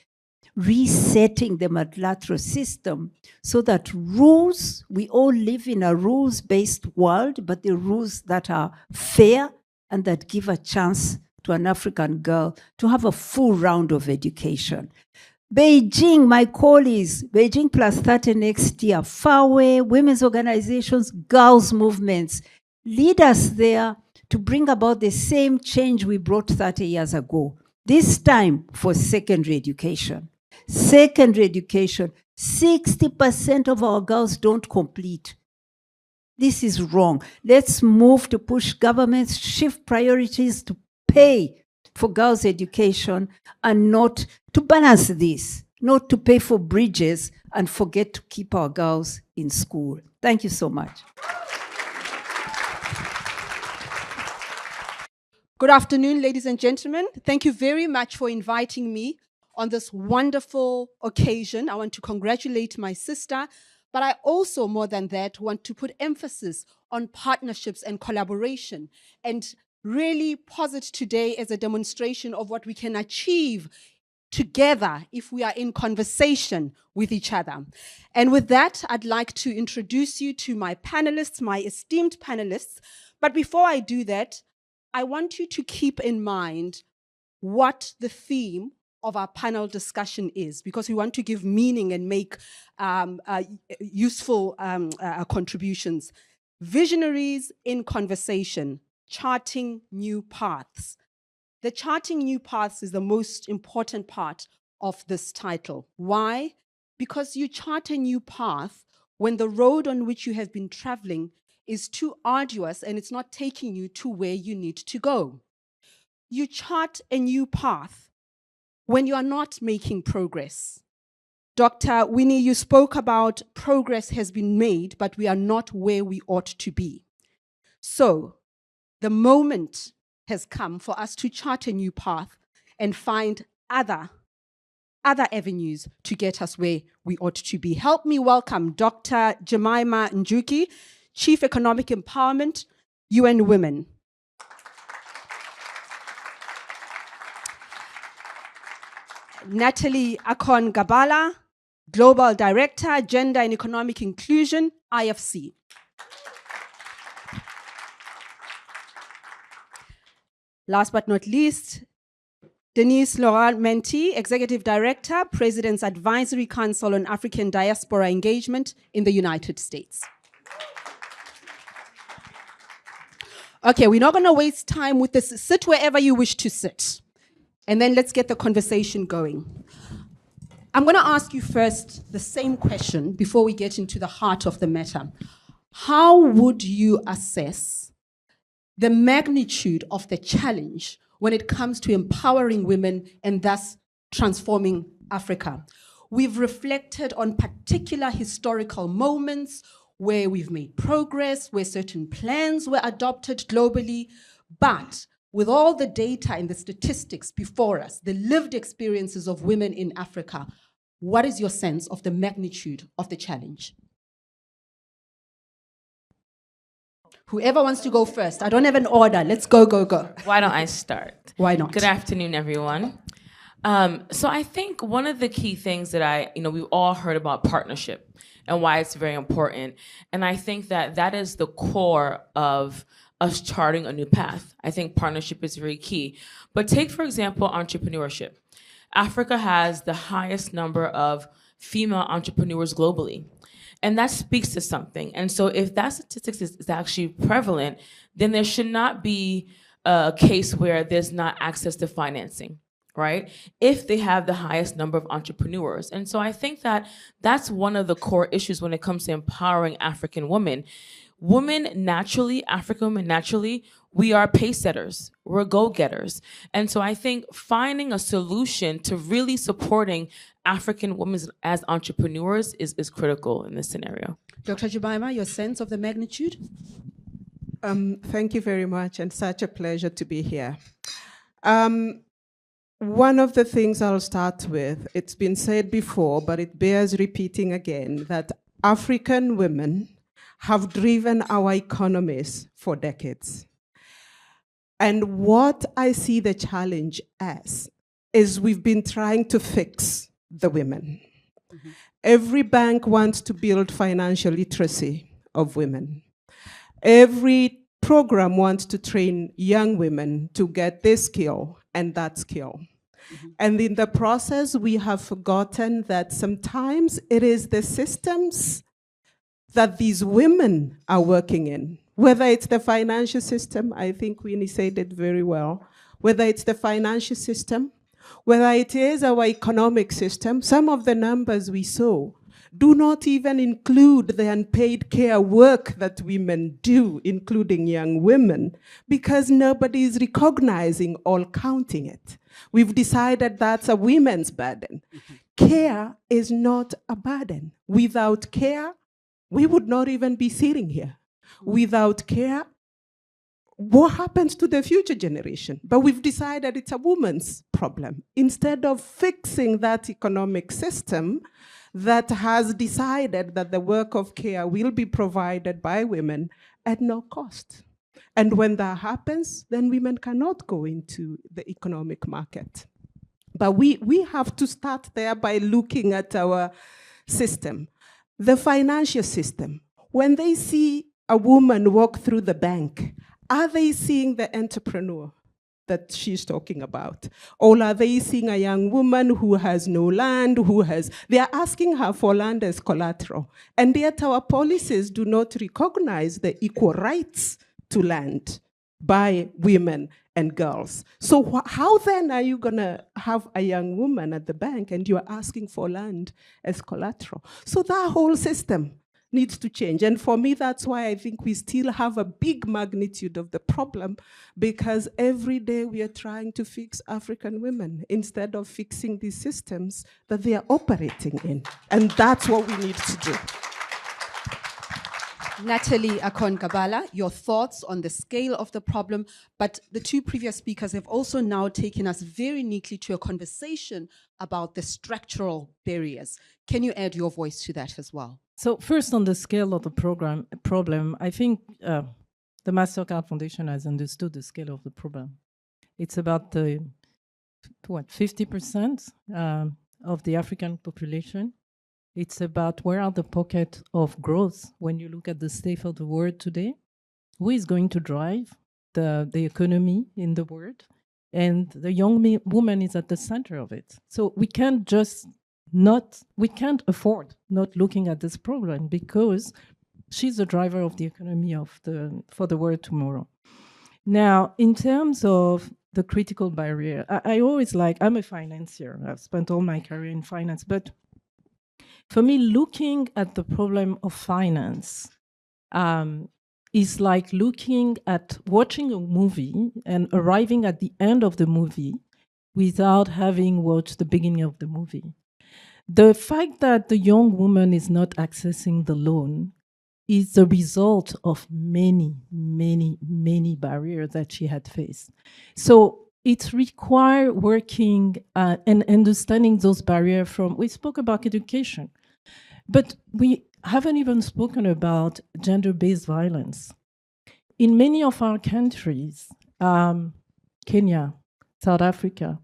resetting the multilateral system so that rules, we all live in a rules-based world, but the rules that are fair and that give a chance to an African girl to have a full round of education. Beijing, my call is Beijing plus 30 next year. Far away, women's organizations, girls' movements. Lead us there to bring about the same change we brought 30 years ago. This time for secondary education. Secondary education, 60% of our girls don't complete. This is wrong. Let's move to push governments, shift priorities to pay for girls' education and not to balance this, not to pay for bridges and forget to keep our girls in school. Thank you so much. Good afternoon, ladies and gentlemen. Thank you very much for inviting me on this wonderful occasion. I want to congratulate my sister, but I also, more than that, want to put emphasis on partnerships and collaboration and really posit today as a demonstration of what we can achieve together if we are in conversation with each other. And with that, I'd like to introduce you to my panelists, my esteemed panelists. But before I do that, I want you to keep in mind what the theme of our panel discussion is, because we want to give meaning and make useful contributions. Visionaries in conversation, charting new paths. The charting new paths is the most important part of this title. Why? Because you chart a new path when the road on which you have been traveling is too arduous and it's not taking you to where you need to go. You chart a new path when you are not making progress. Dr. Winnie, you spoke about progress has been made, but we are not where we ought to be. So the moment has come for us to chart a new path and find other avenues to get us where we ought to be. Help me welcome Dr. Jemima Njuki, Chief Economic Empowerment, UN Women. Natalie Akon-Gabala, Global Director, Gender and Economic Inclusion, IFC. Last but not least, Denise Laurent Menti, Executive Director, President's Advisory Council on African Diaspora Engagement in the United States. Okay, we're not going to waste time with this. Sit wherever you wish to sit. And then let's get the conversation going. I'm going to ask you first the same question before we get into the heart of the matter. How would you assess the magnitude of the challenge when it comes to empowering women and thus transforming Africa? We've reflected on particular historical moments where we've made progress, where certain plans were adopted globally, but with all the data and the statistics before us, the lived experiences of women in Africa, what is your sense of the magnitude of the challenge? Whoever wants to go first. I don't have an order. Let's go, go, go. Why don't I start? Why not? Good afternoon, everyone. So I think one of the key things that we've all heard about partnership and why it's very important. And I think that is the core of us charting a new path. I think partnership is very key. But take, for example, entrepreneurship. Africa has the highest number of female entrepreneurs globally. And that speaks to something. And so if that statistics is actually prevalent, then there should not be a case where there's not access to financing, right? If they have the highest number of entrepreneurs. And so I think that that's one of the core issues when it comes to empowering African women. African women naturally, we are pace setters, we're go-getters. And so I think finding a solution to really supporting African women as entrepreneurs is critical in this scenario. Dr. Jemima, your sense of the magnitude? Thank you very much, and such a pleasure to be here. One of the things I'll start with, it's been said before, but it bears repeating again, that African women have driven our economies for decades. And what I see the challenge as is we've been trying to fix the women. Mm-hmm. Every bank wants to build financial literacy of women. Every program wants to train young women to get this skill and that skill. Mm-hmm. And in the process, we have forgotten that sometimes it is the systems that these women are working in, whether it's the financial system, I think Winnie said it very well, whether it's the financial system, whether it is our economic system. Some of the numbers we saw do not even include the unpaid care work that women do, including young women, because nobody is recognizing or counting it. We've decided that's a women's burden. Mm-hmm. Care is not a burden. Without care, we would not even be sitting here. Without care, what happens to the future generation? But we've decided it's a woman's problem. Instead of fixing that economic system that has decided that the work of care will be provided by women at no cost. And when that happens, then women cannot go into the economic market. But we have to start there by looking at our system. The financial system, when they see a woman walk through the bank, are they seeing the entrepreneur that she's talking about? Or are they seeing a young woman who has no land, they are asking her for land as collateral. And yet our policies do not recognize the equal rights to land by women and girls. So how then are you gonna have a young woman at the bank and you're asking for land as collateral? So that whole system needs to change. And for me, that's why I think we still have a big magnitude of the problem, because every day we are trying to fix African women instead of fixing these systems that they are operating in. And that's what we need to do. Natalie Akon-Gabala, your thoughts on the scale of the problem, but the two previous speakers have also now taken us very neatly to a conversation about the structural barriers. Can you add your voice to that as well? So first, on the scale of the problem, I think the Mastercard Foundation has understood the scale of the problem. It's about 50% of the African population. It's about where are the pockets of growth when you look at the state of the world today. Who is going to drive the economy in the world? And the young woman is at the center of it. So we can't afford not looking at this problem, because she's the driver of the economy for the world tomorrow. Now, in terms of the critical barrier, I always I'm a financier. I've spent all my career in finance, but for me, looking at the problem of finance is like looking at watching a movie and arriving at the end of the movie without having watched the beginning of the movie. The fact that the young woman is not accessing the loan is the result of many, many, many barriers that she had faced. So it requires working and understanding those barriers from, we spoke about education, but we haven't even spoken about gender-based violence. In many of our countries, Kenya, South Africa,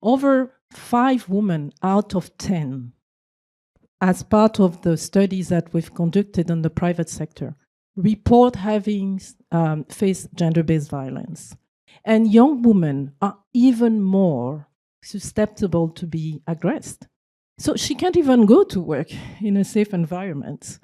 over 5 women out of 10, as part of the studies that we've conducted in the private sector, report having faced gender-based violence. And young women are even more susceptible to be aggressed. So she can't even go to work in a safe environment.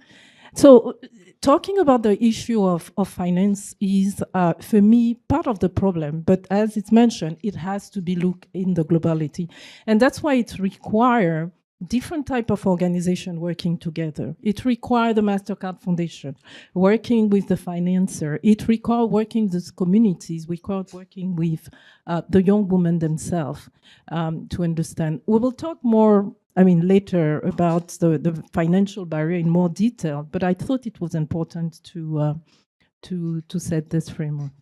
So talking about the issue of finance is, for me, part of the problem. But as it's mentioned, it has to be looked in the globality. And that's why it requires different type of organization working together. It requires the Mastercard Foundation, working with the financer. It requires working with communities, requires working with the young women themselves to understand. We will talk more, later about the financial barrier in more detail, but I thought it was important to set this framework.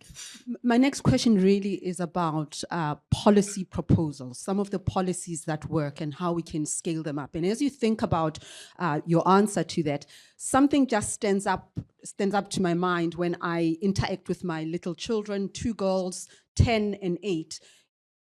My next question really is about policy proposals, some of the policies that work and how we can scale them up. And as you think about your answer to that, something just stands up to my mind when I interact with my little children, 2 girls, 10 and 8.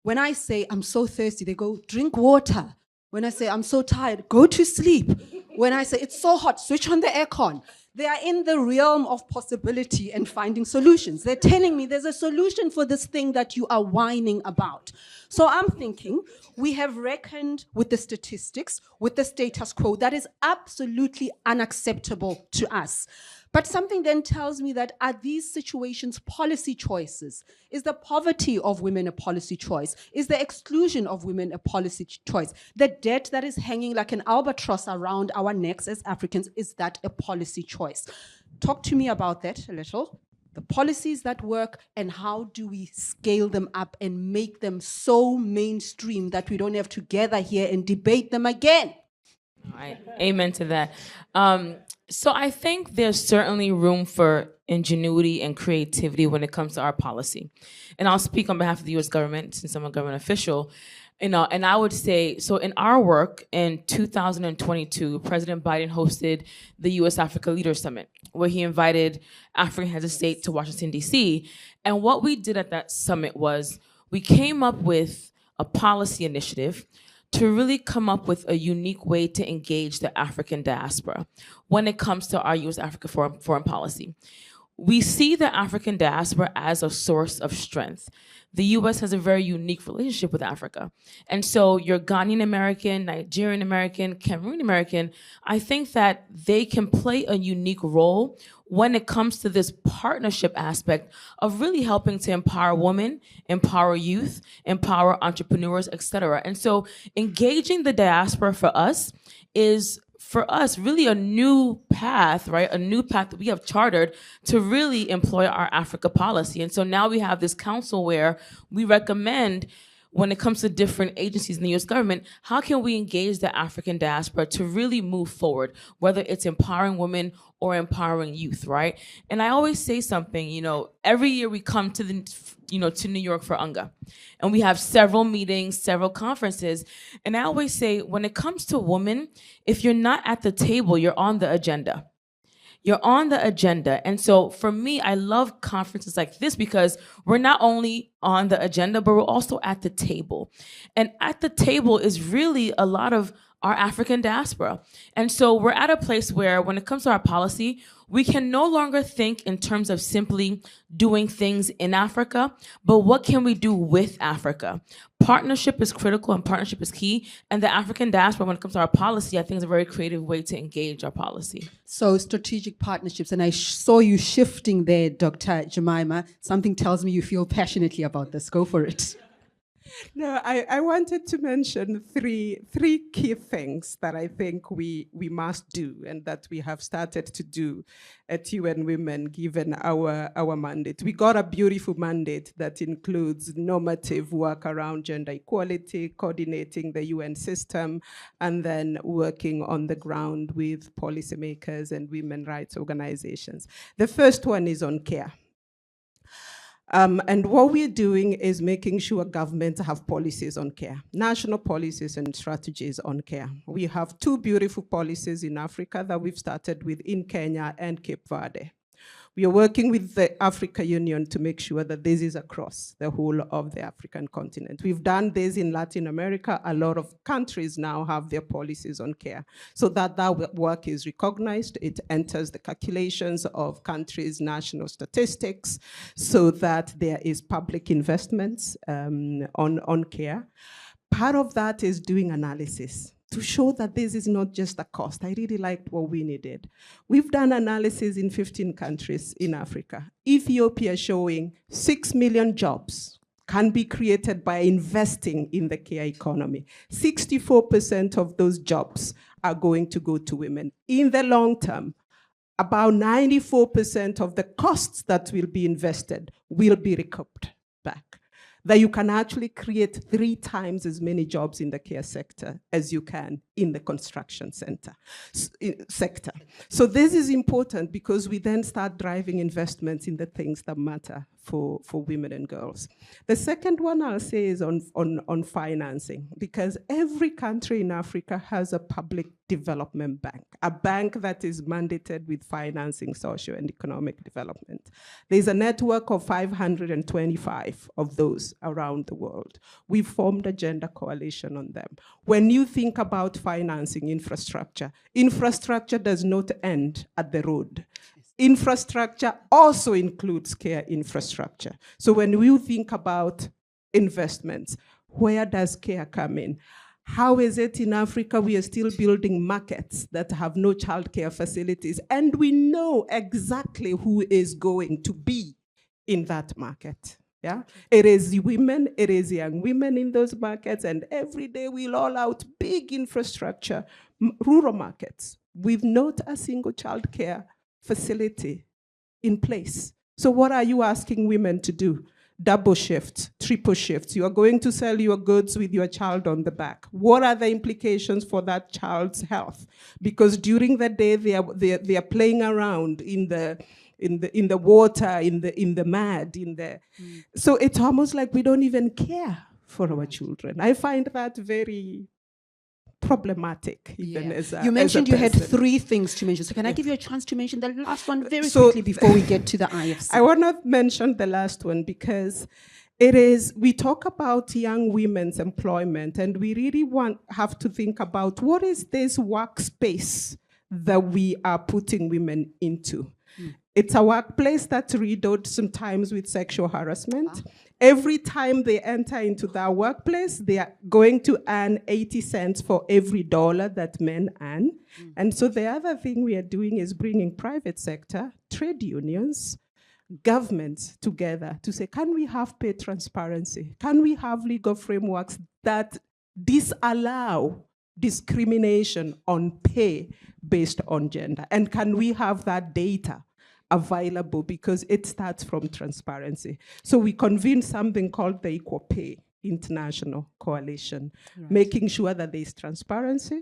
When I say, I'm so thirsty, they go, drink water. When I say, I'm so tired, go to sleep. When I say, it's so hot, switch on the aircon. They are in the realm of possibility and finding solutions. They're telling me there's a solution for this thing that you are whining about. So I'm thinking we have reckoned with the statistics, with the status quo that is absolutely unacceptable to us. But something then tells me that are these situations policy choices? Is the poverty of women a policy choice? Is the exclusion of women a policy choice? The debt that is hanging like an albatross around our necks as Africans, is that a policy choice? Talk to me about that a little. The policies that work, and how do we scale them up and make them so mainstream that we don't have to gather here and debate them again? Amen to that. So I think there's certainly room for ingenuity and creativity when it comes to our policy. And I'll speak on behalf of the U.S. government, since I'm a government official. And I would say, so in our work in 2022, President Biden hosted the U.S. Africa Leaders Summit, where he invited African heads of state to Washington, D.C. And what we did at that summit was we came up with a policy initiative to really come up with a unique way to engage the African diaspora when it comes to our U.S. Africa foreign policy. We see the African diaspora as a source of strength. The U.S. has a very unique relationship with Africa. And so you're Ghanaian American, Nigerian American, Cameroon American, I think that they can play a unique role when it comes to this partnership aspect of really helping to empower women, empower youth, empower entrepreneurs, et cetera. And so engaging the diaspora for us is, for us, really a new path, right? A new path that we have chartered to really employ our Africa policy. And so now we have this council where we recommend, when it comes to different agencies in the U.S. government, how can we engage the African diaspora to really move forward, whether it's empowering women or empowering youth, right? And I always say something, every year we come to to New York for UNGA, and we have several meetings, several conferences. And I always say, when it comes to women, if you're not at the table, you're on the agenda. You're on the agenda. And so for me, I love conferences like this because we're not only on the agenda, but we're also at the table. And at the table is really a lot of our African diaspora. And so we're at a place where, when it comes to our policy, we can no longer think in terms of simply doing things in Africa, but what can we do with Africa? Partnership is critical and partnership is key. And the African diaspora, when it comes to our policy, I think is a very creative way to engage our policy. So strategic partnerships, and I saw you shifting there, Dr. Jemima. Something tells me you feel passionately about this. Go for it. No, I wanted to mention three key things that I think we must do and that we have started to do at UN Women, given our mandate. We got a beautiful mandate that includes normative work around gender equality, coordinating the UN system, and then working on the ground with policymakers and women rights organizations. The first one is on care. And what we're doing is making sure governments have policies on care, national policies and strategies on care. We have two beautiful policies in Africa that we've started with in Kenya and Cape Verde. We are working with the Africa Union to make sure that this is across the whole of the African continent. We've done this in Latin America. A lot of countries now have their policies on care. So that work is recognized. It enters the calculations of countries' national statistics so that there is public investments on care. Part of that is doing analysis to show that this is not just a cost. I really liked what Winnie did. We've done analysis in 15 countries in Africa. Ethiopia showing 6 million jobs can be created by investing in the care economy. 64% of those jobs are going to go to women. In the long term, about 94% of the costs that will be invested will be recouped back. That you can actually create 3 times as many jobs in the care sector as you can in the construction sector. So this is important because we then start driving investments in the things that matter for women and girls. The second one I'll say is on financing, because every country in Africa has a public development bank, a bank that is mandated with financing social and economic development. There's a network of 525 of those around the world. We formed a gender coalition on them. When you think about financing infrastructure, infrastructure does not end at the road. Infrastructure also includes care infrastructure. So when we think about investments, where does care come in? How is it in Africa we are still building markets that have no childcare facilities, and we know exactly who is going to be in that market? Yeah, it is women, it is young women in those markets, and every day we roll out big infrastructure, rural markets with not a single childcare facility in place. So what are you asking women to do? Double shifts, triple shifts. You are going to sell your goods with your child on the back. What are the implications for that child's health? Because during the day they are playing around in the water, in the mud, so it's almost like we don't even care for our children. I find that very problematic, even as a You mentioned as a you had person. 3 things to mention. So can I give you a chance to mention the last one very quickly before we get to the IFC? I want to mention the last one because we talk about young women's employment, and we really have to think about what is this workspace that we are putting women into. It's a workplace that's riddled sometimes with sexual harassment. Every time they enter into that workplace, they are going to earn 80 cents for every dollar that men earn. And so the other thing we are doing is bringing private sector, trade unions, governments together to say, can we have pay transparency? Can we have legal frameworks that disallow discrimination on pay based on gender? And can we have that data available, because it starts from transparency? So we convened something called the Equal Pay International Coalition, making sure that there is transparency,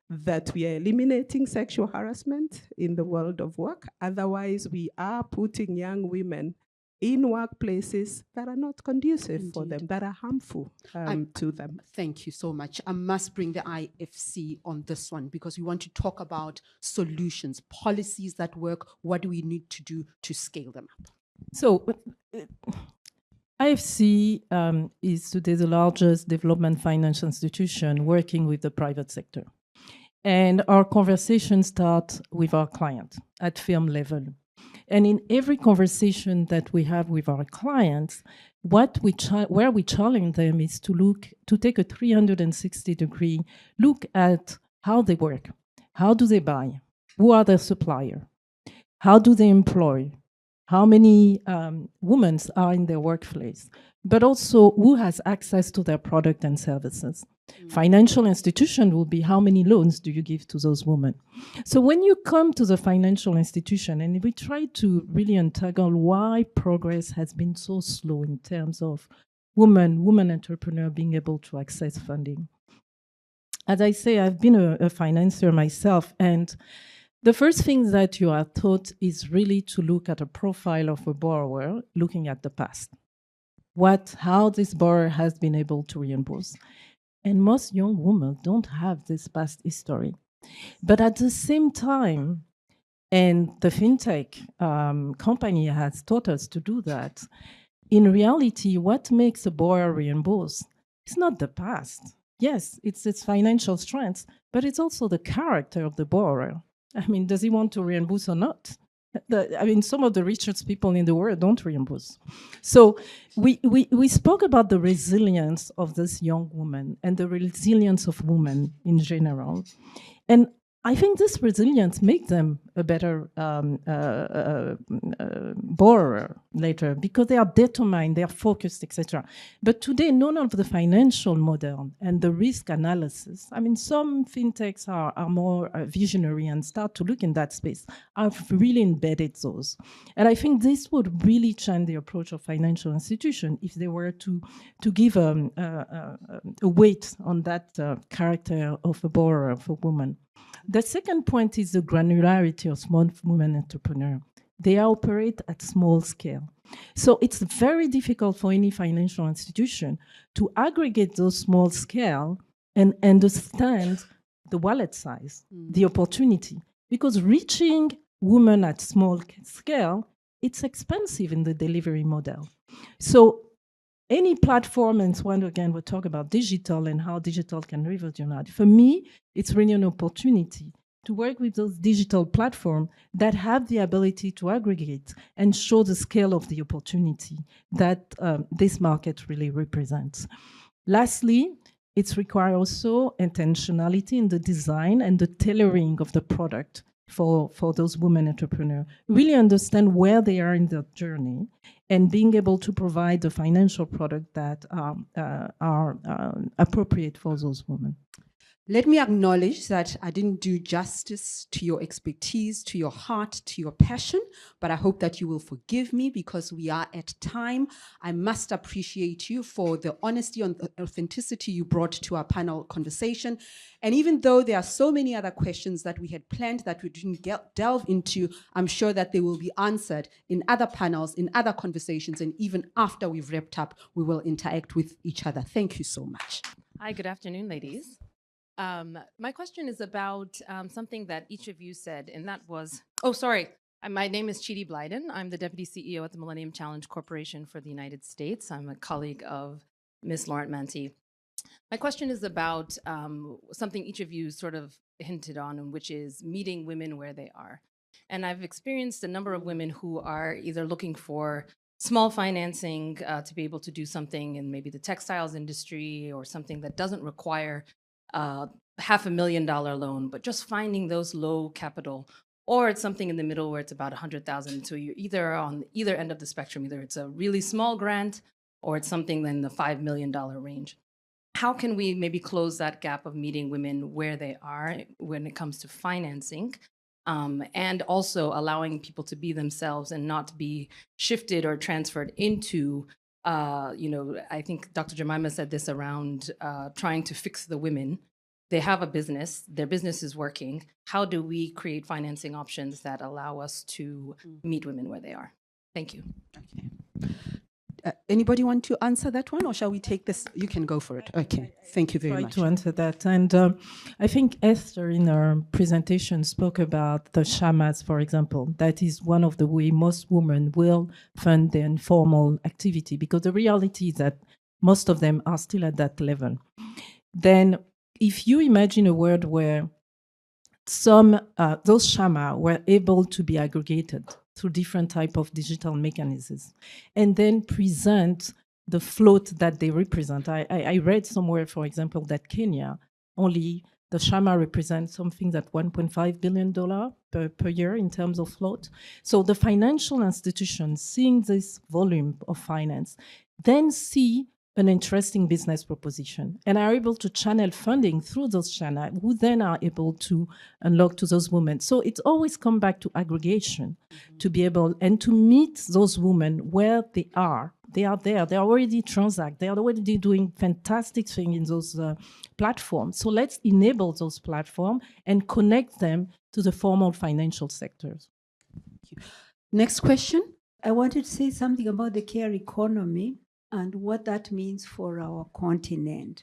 that we are eliminating sexual harassment in the world of work. Otherwise, we are putting young women in workplaces that are not conducive for them, that are harmful to them. Thank you so much. I must bring the IFC on this one because we want to talk about solutions, policies that work. What do we need to do to scale them up? So, IFC is today the largest development finance institution working with the private sector. And our conversations start with our client at firm level. And in every conversation that we have with our clients, where we challenge them is to take a 360-degree look at how they work. How do they buy? Who are their suppliers? How do they employ? how many women are in their workplace, but also who has access to their product and services. Financial institution will be how many loans do you give to those women. So when you come to the financial institution, and we try to really untangle why progress has been so slow in terms of women entrepreneurs being able to access funding. As I say, I've been a financier myself, and the first thing that you are taught is really to look at a profile of a borrower, looking at the past. How this borrower has been able to reimburse. And most young women don't have this past history. But at the same time, and the fintech company has taught us to do that, in reality, what makes a borrower reimburse is not the past. Yes, it's its financial strength, but it's also the character of the borrower. I mean, does he want to reimburse or not? Some of the richest people in the world don't reimburse. So we spoke about the resilience of this young woman and the resilience of women in general. And I think this resilience makes them a better borrower later, because they are determined, they are focused, etc. But today, none of the financial model and the risk analysis, some fintechs are more visionary and start to look in that space. I've really embedded those. And I think this would really change the approach of financial institutions if they were to give a weight on that character of a borrower for women. The second point is the granularity of small women entrepreneurs. They operate at small scale. So it's very difficult for any financial institution to aggregate those small scale and understand the wallet size, the opportunity. Because reaching women at small scale, it's expensive in the delivery model. So any platform, and again, we'll talk about digital and how digital can revolutionize. For me, it's really an opportunity to work with those digital platforms that have the ability to aggregate and show the scale of the opportunity that this market really represents. Lastly, it requires also intentionality in the design and the tailoring of the product for those women entrepreneurs. Really understand where they are in their journey and being able to provide the financial product that are appropriate for those women. Let me acknowledge that I didn't do justice to your expertise, to your heart, to your passion, but I hope that you will forgive me because we are at time. I must appreciate you for the honesty and the authenticity you brought to our panel conversation. And even though there are so many other questions that we had planned that we didn't delve into, I'm sure that they will be answered in other panels, in other conversations, and even after we've wrapped up, we will interact with each other. Thank you so much. Hi, good afternoon, ladies. My question is about something that each of you said, and that was, my name is Chidi Blyden. I'm the Deputy CEO at the Millennium Challenge Corporation for the United States. I'm a colleague of Ms. Laurent Manti. My question is about something each of you sort of hinted on, which is meeting women where they are. And I've experienced a number of women who are either looking for small financing to be able to do something in maybe the textiles industry or something that doesn't require $500,000 loan, but just finding those low capital, or it's something in the middle where it's about 100,000. So you're either on either end of the spectrum, either it's a really small grant or it's something in the $5 million range. How can we maybe close that gap of meeting women where they are when it comes to financing, and also allowing people to be themselves and not be shifted or transferred into I think Dr. Jemima said this around trying to fix the women. They have a business, their business is working. How do we create financing options that allow us to meet women where they are? Thank you. Okay. Anybody want to answer that one, or shall we take this? You can go for it. Okay, thank you very much. To answer that. And I think Esther in her presentation spoke about the shamas, for example. That is one of the way most women will fund their informal activity, because the reality is that most of them are still at that level. Then if you imagine a world where those shama were able to be aggregated through different type of digital mechanisms, and then present the float that they represent. I read somewhere, for example, that Kenya, only The Shama represents something that $1.5 billion per year in terms of float. So the financial institutions seeing this volume of finance then see an interesting business proposition and are able to channel funding through those channels, who then are able to unlock to those women. So it always comes back to aggregation, to be able and to meet those women where they are. They are there. They are already transact. They are already doing fantastic things in those platforms. So let's enable those platforms and connect them to the formal financial sectors. Next question. I wanted to say something about the care economy and what that means for our continent.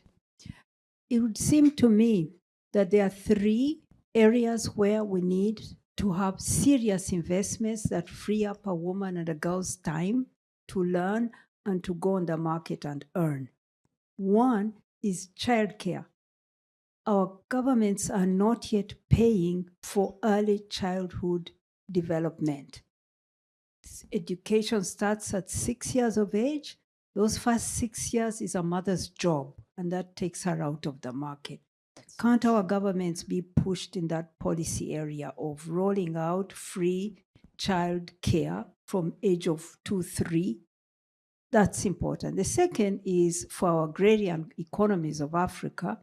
It would seem to me that there are 3 areas where we need to have serious investments that free up a woman and a girl's time to learn and to go on the market and earn. One is childcare. Our governments are not yet paying for early childhood development. Education starts at 6 years of age. Those first 6 years is a mother's job, and that takes her out of the market. Can't our governments be pushed in that policy area of rolling out free child care from age of 2, 3? That's important. The second is for our agrarian economies of Africa,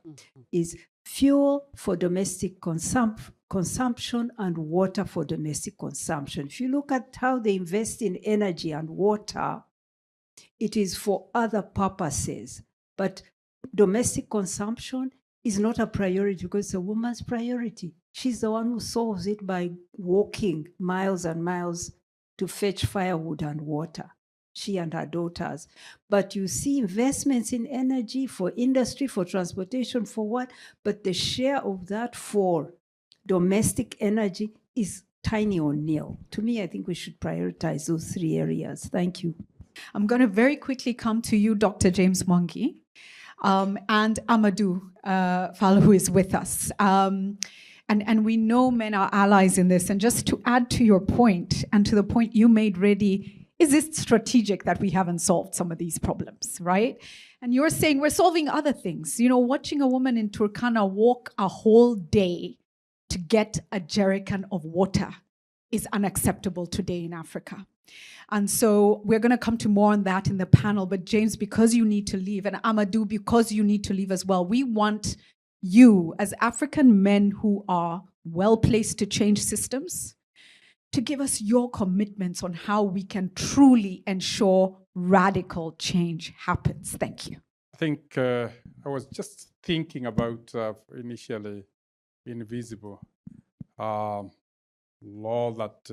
is fuel for domestic consumption and water for domestic consumption. If you look at how they invest in energy and water, it is for other purposes. But domestic consumption is not a priority because it's a woman's priority. She's the one who solves it by walking miles and miles to fetch firewood and water, she and her daughters. But you see investments in energy for industry, for transportation, for what? But the share of that for domestic energy is tiny or nil. To me, I think we should prioritize those 3 areas. Thank you. I'm going to very quickly come to you, Dr. James Mwangi, and Amadou Fall, who is with us. And we know men are allies in this. And just to add to your point, and to the point you made, Reddy, is it strategic that we haven't solved some of these problems, right? And you're saying we're solving other things. You know, watching a woman in Turkana walk a whole day to get a jerrycan of water is unacceptable today in Africa. And so we're going to come to more on that in the panel. But James, because you need to leave, and Amadou, because you need to leave as well, we want you, as African men who are well-placed to change systems, to give us your commitments on how we can truly ensure radical change happens. Thank you. I think I was just thinking about initially Invincible, law that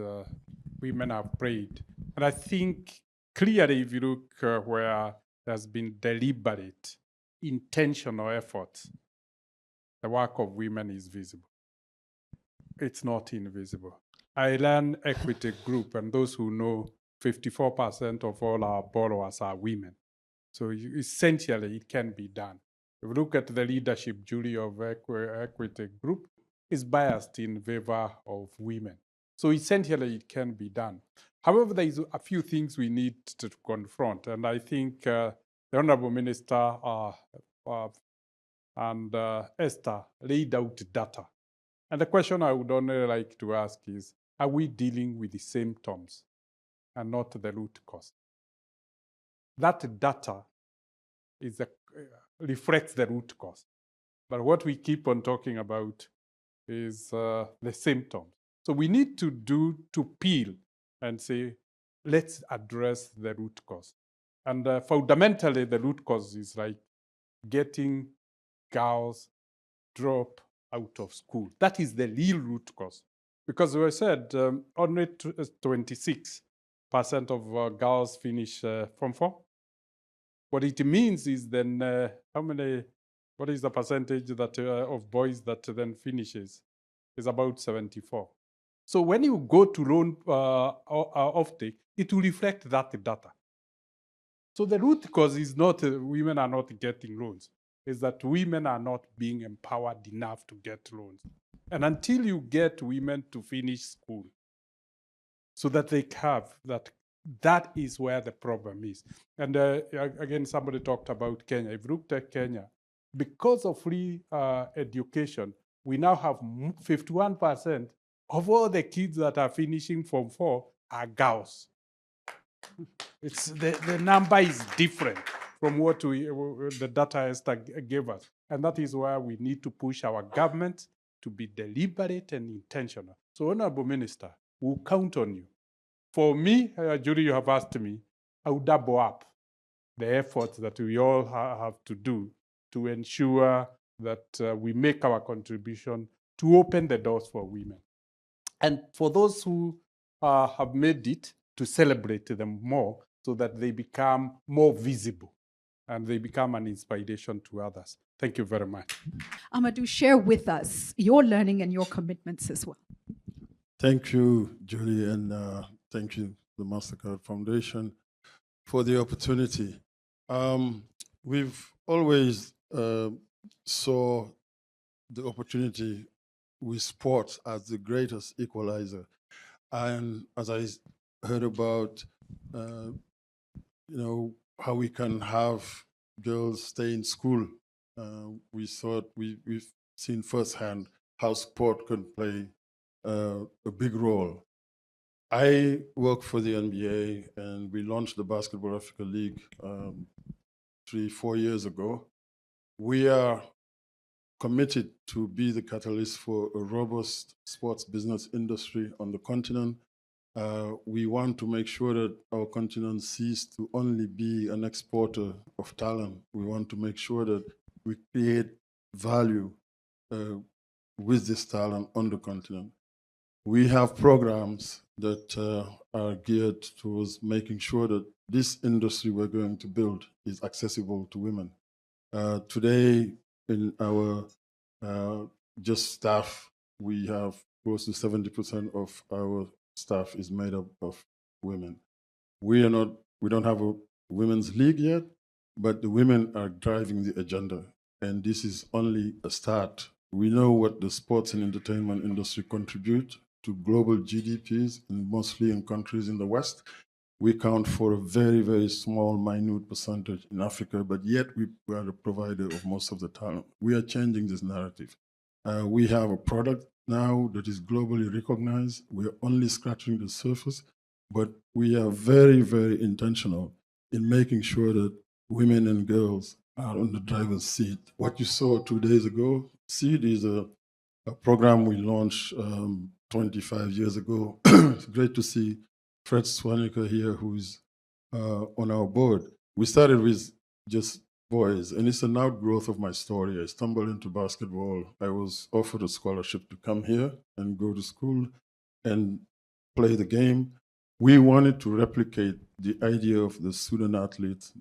women have prayed. And I think clearly, if you look where there's been deliberate, intentional effort, the work of women is visible. It's not invisible. Ireland Equity Group, and those who know, 54% of all our borrowers are women. So essentially, it can be done. If you look at the leadership jury of Equity Group, it's biased in favor of women. So essentially, it can be done. However, there is a few things we need to confront, and I think the Honorable Minister and Esther laid out data. And the question I would only like to ask is, are we dealing with the symptoms and not the root cause? That data is reflects the root cause. But what we keep on talking about is the symptoms. So we need to peel and say, let's address the root cause. And fundamentally, the root cause is like getting girls drop out of school. That is the real root cause. Because we said only 26% of girls finish Form 4. What it means is then what is the percentage that of boys that then finishes? Is about 74. So when you go to loan offtake, it will reflect that data. So the root cause is not women are not getting loans. Is that women are not being empowered enough to get loans. And until you get women to finish school so that they have that is where the problem is. And again, somebody talked about Kenya. If you looked at Kenya, because of free education, we now have 51% of all the kids that are finishing Form 4 are girls. It's the number is different from what the data Esther gave us. And that is why we need to push our government to be deliberate and intentional. So, Honorable Minister, we'll count on you. For me, Julie, you have asked me, I will double up the efforts that we all have to do to ensure that we make our contribution to open the doors for women. And for those who have made it, to celebrate them more so that they become more visible and they become an inspiration to others. Thank you very much. Amadou, share with us your learning and your commitments as well. Thank you, Julie, and thank you, the Mastercard Foundation, for the opportunity. We've always saw the opportunity with sports as the greatest equalizer. And as I heard about, how we can have girls stay in school, we thought we've seen firsthand how sport can play a big role. I work for the NBA, and we launched the Basketball Africa League 3-4 years ago. We are committed to be the catalyst for a robust sports business industry on the continent. We want to make sure that our continent ceases to only be an exporter of talent. We want to make sure that we create value with this talent on the continent. We have programs that are geared towards making sure that this industry we're going to build is accessible to women. Today, in our just staff, we have close to 70% of our staff is made up of women. We don't have a women's league yet, but the women are driving the agenda, and this is only a start. We know what the sports and entertainment industry contribute to global GDPs, and mostly in countries in the West. We count for a very, very small, minute percentage in Africa, but yet we are the provider of most of the talent. We are changing this narrative. We have a product now that is globally recognized. We're only scratching the surface, but we are very, very intentional in making sure that women and girls are on the driver's seat. What you saw 2 days ago, SEED is a program we launched 25 years ago. It's great to see Fred Swanica here, who's on our board. We started with just boys, and it's an outgrowth of my story. I stumbled into basketball. I was offered a scholarship to come here and go to school and play the game. We wanted to replicate the idea of the student athletes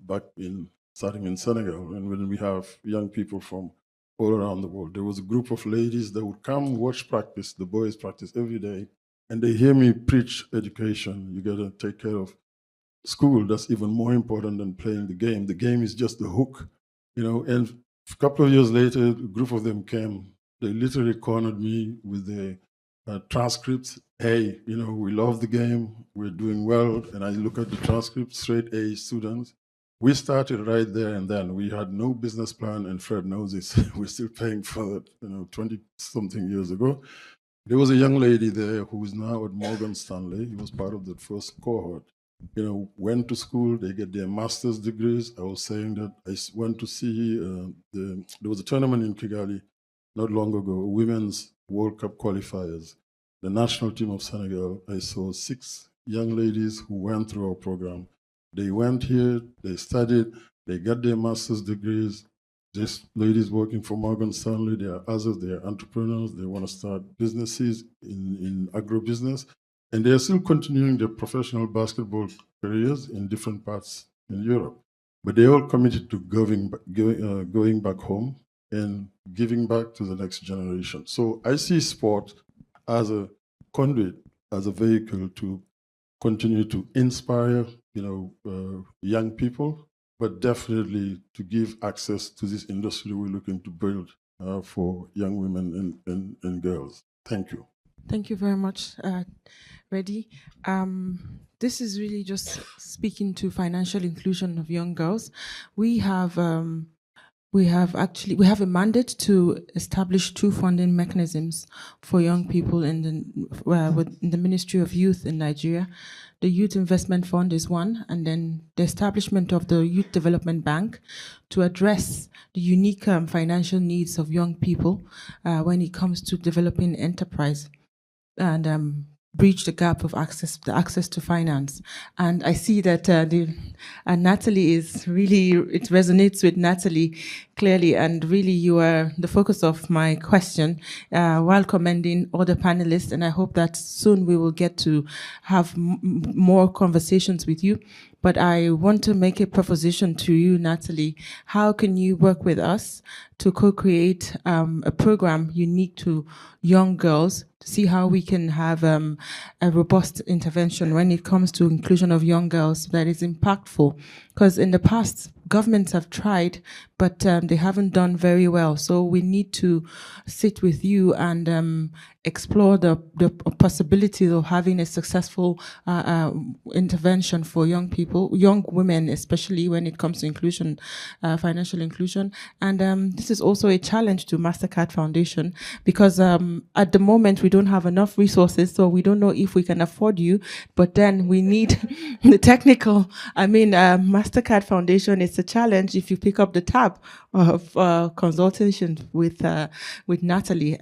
starting in Senegal, and when we have young people from all around the world. There was a group of ladies that would come watch practice, the boys practice every day, and they hear me preach education. You gotta take care of school. That's even more important than playing the game. The game is just the hook, and a couple of years later, a group of them came. They literally cornered me with the transcripts. Hey, we love the game, we're doing well. And I look at the transcripts, straight A students. We started right there and then. We had no business plan, and Fred knows this. We're still paying for it, 20-something years ago. There was a young lady there who is now at Morgan Stanley. He was part of the first cohort. Went to school, they get their master's degrees. I was saying that I went to see, there was a tournament in Kigali not long ago, Women's World Cup qualifiers. The national team of Senegal, I saw 6 young ladies who went through our program. They went here, they studied, they got their master's degrees. These ladies working for Morgan Stanley, they are others, they are entrepreneurs, they want to start businesses in agribusiness, and they are still continuing their professional basketball careers in different parts in Europe. But they're all committed to going back home and giving back to the next generation. So I see sport as a conduit, as a vehicle to continue to inspire young people, but definitely to give access to this industry we're looking to build for young women and girls. Thank you. Thank you very much, Reddy. This is really just speaking to financial inclusion of young girls. We have we have a mandate to establish 2 funding mechanisms for young people in the Ministry of Youth in Nigeria. The Youth Investment Fund is one, and then the establishment of the Youth Development Bank to address the unique financial needs of young people when it comes to developing enterprise and breach the gap of access to finance. And I see that Natalie is really, it resonates with Natalie clearly, and really you are the focus of my question while commending other panelists, and I hope that soon we will get to have more conversations with you. But I want to make a proposition to you, Natalie. How can you work with us to co-create a program unique to young girls to see how we can have a robust intervention when it comes to inclusion of young girls that is impactful? Because in the past, governments have tried, but they haven't done very well. So we need to sit with you and explore the possibilities of having a successful intervention for young people, young women, especially when it comes to inclusion, financial inclusion. And this is also a challenge to Mastercard Foundation because at the moment we don't have enough resources, so we don't know if we can afford you, but then we need the technical. Mastercard Foundation is a challenge if you pick up the tab of consultation with Natalie.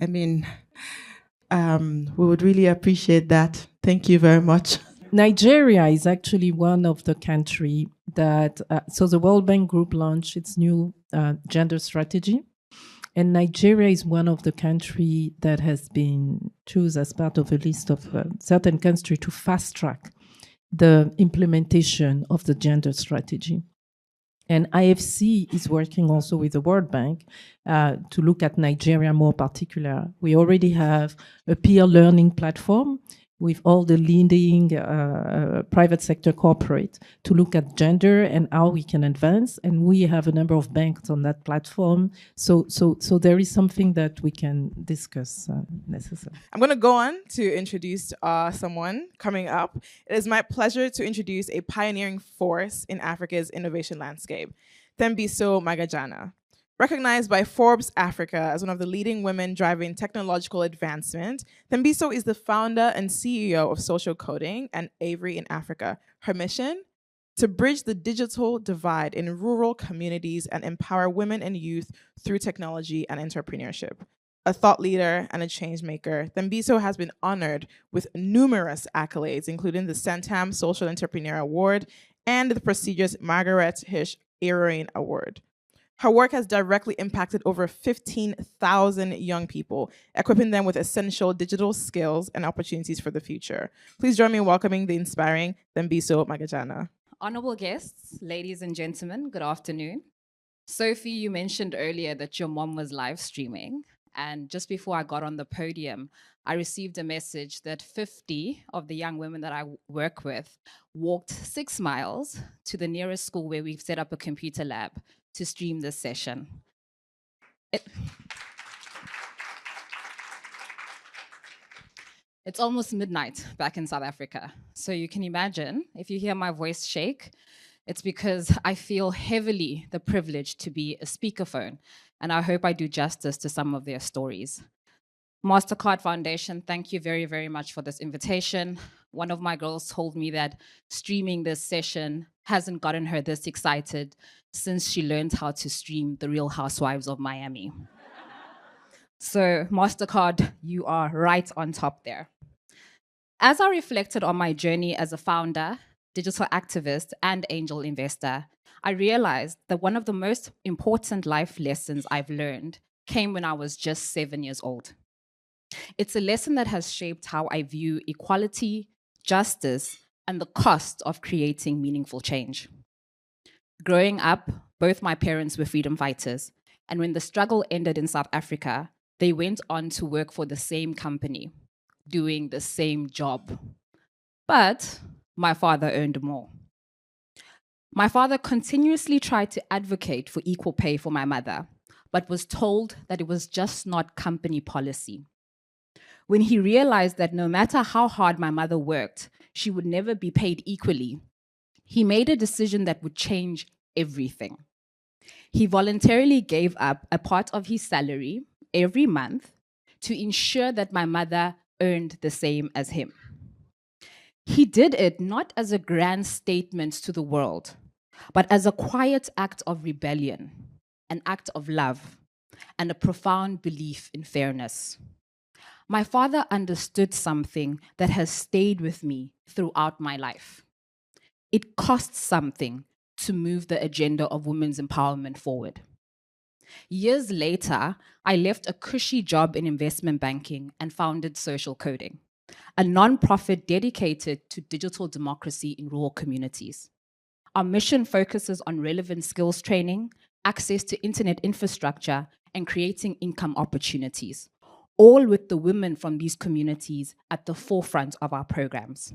We would really appreciate that. Thank you very much. Nigeria is actually one of the country that, so the World Bank Group launched its new gender strategy. And Nigeria is one of the countries that has been chosen as part of a list of certain countries to fast track the implementation of the gender strategy. And IFC is working also with the World Bank to look at Nigeria more particular. We already have a peer learning platform with all the leading private sector corporate to look at gender and how we can advance. And we have a number of banks on that platform. So there is something that we can discuss necessarily. I'm going to go on to introduce someone coming up. It is my pleasure to introduce a pioneering force in Africa's innovation landscape, Thembiso Magajana. Recognized by Forbes Africa as one of the leading women driving technological advancement, Thembiso is the founder and CEO of Social Coding and Avery in Africa. Her mission? To bridge the digital divide in rural communities and empower women and youth through technology and entrepreneurship. A thought leader and a change maker, Thembiso has been honored with numerous accolades, including the Centam Social Entrepreneur Award and the prestigious Margaret Hirsch Heroine Award. Her work has directly impacted over 15,000 young people, equipping them with essential digital skills and opportunities for the future. Please join me in welcoming the inspiring Thembiso Magajana. Honorable guests, ladies and gentlemen, good afternoon. Sophie, you mentioned earlier that your mom was live streaming, and just before I got on the podium, I received a message that 50 of the young women that I work with walked 6 miles to the nearest school where we've set up a computer lab to stream this session. It's almost midnight back in South Africa. So you can imagine, if you hear my voice shake, it's because I feel heavily the privilege to be a speakerphone, and I hope I do justice to some of their stories. Mastercard Foundation, thank you very, very much for this invitation. One of my girls told me that streaming this session hasn't gotten her this excited since she learned how to stream The Real Housewives of Miami. So Mastercard, you are right on top there. As I reflected on my journey as a founder, digital activist, and angel investor, I realized that one of the most important life lessons I've learned came when I was just 7 years old. It's a lesson that has shaped how I view equality, justice, and the cost of creating meaningful change. Growing up, both my parents were freedom fighters, and when the struggle ended in South Africa, they went on to work for the same company, doing the same job. But my father earned more. My father continuously tried to advocate for equal pay for my mother, but was told that it was just not company policy. When he realized that no matter how hard my mother worked, she would never be paid equally, he made a decision that would change everything. He voluntarily gave up a part of his salary every month to ensure that my mother earned the same as him. He did it not as a grand statement to the world, but as a quiet act of rebellion, an act of love, and a profound belief in fairness. My father understood something that has stayed with me throughout my life. It costs something to move the agenda of women's empowerment forward. Years later, I left a cushy job in investment banking and founded Social Coding, a nonprofit dedicated to digital democracy in rural communities. Our mission focuses on relevant skills training, access to internet infrastructure, and creating income opportunities, all with the women from these communities at the forefront of our programs.